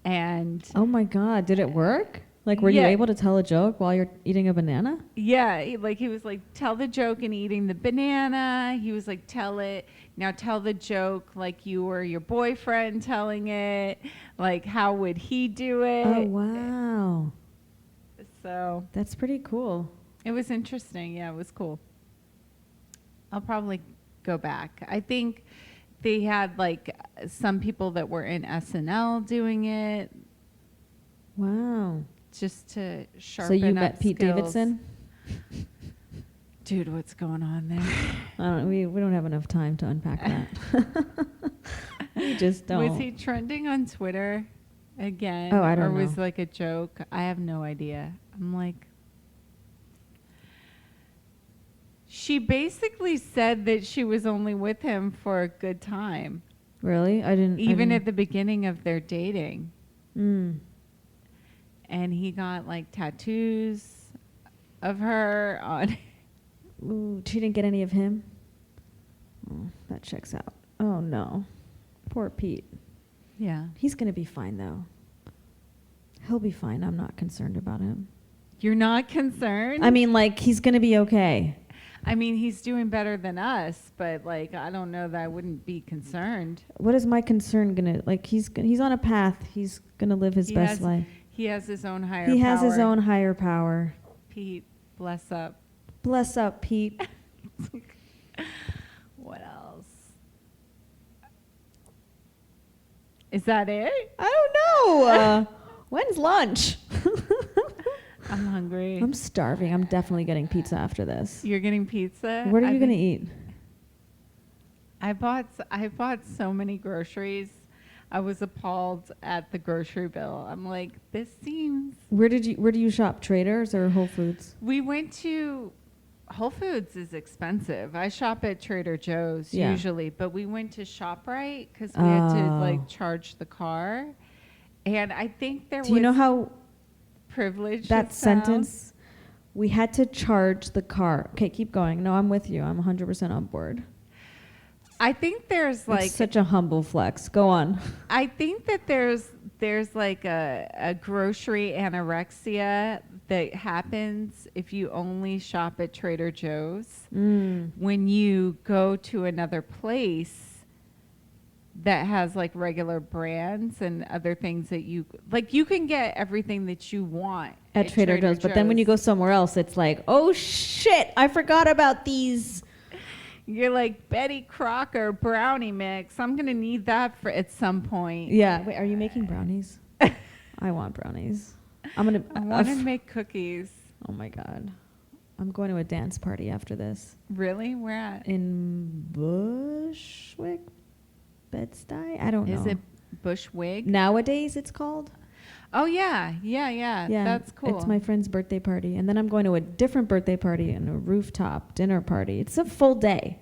Speaker 1: and.
Speaker 2: Oh my God, did it work? Like, were you able to tell a joke while you're eating a banana?
Speaker 1: Yeah, he was like, tell the joke and eating the banana. He was like, tell the joke like you were your boyfriend telling it. Like, how would he do it?
Speaker 2: Oh, wow.
Speaker 1: So
Speaker 2: that's pretty cool.
Speaker 1: It was interesting. Yeah, it was cool. I'll probably go back. I think they had like some people that were in SNL doing it.
Speaker 2: Wow.
Speaker 1: Just to sharpen up.
Speaker 2: So you met Pete
Speaker 1: skills.
Speaker 2: Davidson?
Speaker 1: Dude, what's going on there?
Speaker 2: We don't have enough time to unpack that. We just don't.
Speaker 1: Was he trending on Twitter again?
Speaker 2: Oh, I don't know.
Speaker 1: Or was it like a joke? I have no idea. I'm like, she basically said that she was only with him for a good time.
Speaker 2: Really?
Speaker 1: Even at the beginning of their dating.
Speaker 2: Mm.
Speaker 1: And he got like tattoos of her on.
Speaker 2: Ooh, she didn't get any of him? Oh, that checks out. Oh, no. Poor Pete.
Speaker 1: Yeah.
Speaker 2: He's going to be fine, though. He'll be fine. I'm not concerned about him.
Speaker 1: You're not concerned?
Speaker 2: I mean, like, he's going to be okay.
Speaker 1: I mean, he's doing better than us, but like, I don't know that I wouldn't be concerned.
Speaker 2: What is my concern going to, like, he's on a path. He's going to live his best life.
Speaker 1: He has his own higher power.
Speaker 2: He has his own higher power.
Speaker 1: Pete, bless up.
Speaker 2: Bless up, Pete.
Speaker 1: What else? Is that it?
Speaker 2: I don't know. When's lunch?
Speaker 1: I'm hungry.
Speaker 2: I'm starving. I'm definitely getting pizza after this.
Speaker 1: You're getting pizza?
Speaker 2: What are you going to eat?
Speaker 1: I bought so many groceries. I was appalled at the grocery bill. I'm like, this seems...
Speaker 2: Where do you shop? Traders or Whole Foods?
Speaker 1: We went to... Whole Foods is expensive. I shop at Trader Joe's usually, but we went to ShopRite because we had to like charge the car. And I think there was...
Speaker 2: Do you know how...
Speaker 1: privilege
Speaker 2: that sentence... We had to charge the car. Okay, keep going. No, I'm with you. I'm 100% on board.
Speaker 1: I think there's like...
Speaker 2: It's such a humble flex. Go on.
Speaker 1: I think that there's like a grocery anorexia that happens if you only shop at Trader Joe's. When you go to another place that has like regular brands and other things that you can get everything that you want
Speaker 2: at Trader Joe's. But then when you go somewhere else, it's like, oh shit, I forgot about these.
Speaker 1: You're like, Betty Crocker brownie mix. I'm going to need that at some point.
Speaker 2: Yeah. Wait, are you making brownies? I want brownies. I want
Speaker 1: to make cookies.
Speaker 2: Oh my God. I'm going to a dance party after this.
Speaker 1: Really? Where at?
Speaker 2: In Bushwick? Bed-Stuy? I don't know.
Speaker 1: Is it Bushwick?
Speaker 2: Nowadays it's called.
Speaker 1: Oh, yeah. That's cool.
Speaker 2: It's my friend's birthday party. And then I'm going to a different birthday party and a rooftop dinner party. It's a full day.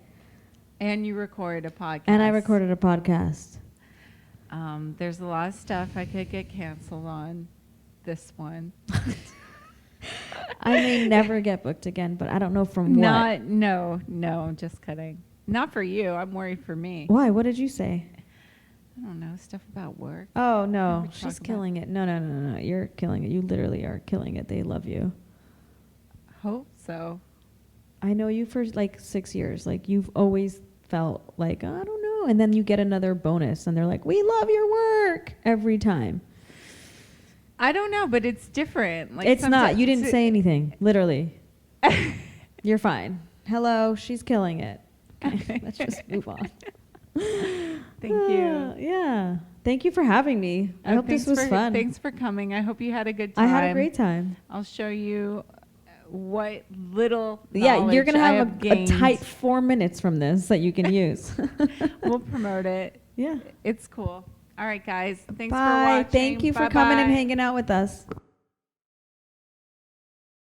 Speaker 1: And you recorded a podcast.
Speaker 2: And I recorded a podcast.
Speaker 1: There's a lot of stuff I could get canceled on this one.
Speaker 2: I may never get booked again, but I don't know from what.
Speaker 1: No, I'm just kidding. Not for you. I'm worried for me.
Speaker 2: Why? What did you say?
Speaker 1: I don't know, stuff about work.
Speaker 2: Oh, no. She's killing it. No. You're killing it. You literally are killing it. They love you.
Speaker 1: Hope so.
Speaker 2: I know you for like 6 years. Like, you've always felt like, I don't know. And then you get another bonus, and they're like, we love your work every time.
Speaker 1: I don't know, but it's different. Like,
Speaker 2: it's not. You didn't say anything. Literally. You're fine. Hello. She's killing it. Okay, let's just move on.
Speaker 1: Thank you.
Speaker 2: Yeah. Thank you for having me. I hope this was fun.
Speaker 1: Thanks for coming. I hope you had a good time.
Speaker 2: I had a great time.
Speaker 1: I'll show you what little
Speaker 2: you're going to have a tight 4 minutes from this that you can use.
Speaker 1: We'll promote it.
Speaker 2: Yeah.
Speaker 1: It's cool. All right, guys. Thanks for
Speaker 2: Bye.
Speaker 1: watching.
Speaker 2: Thank you for coming and hanging out with us.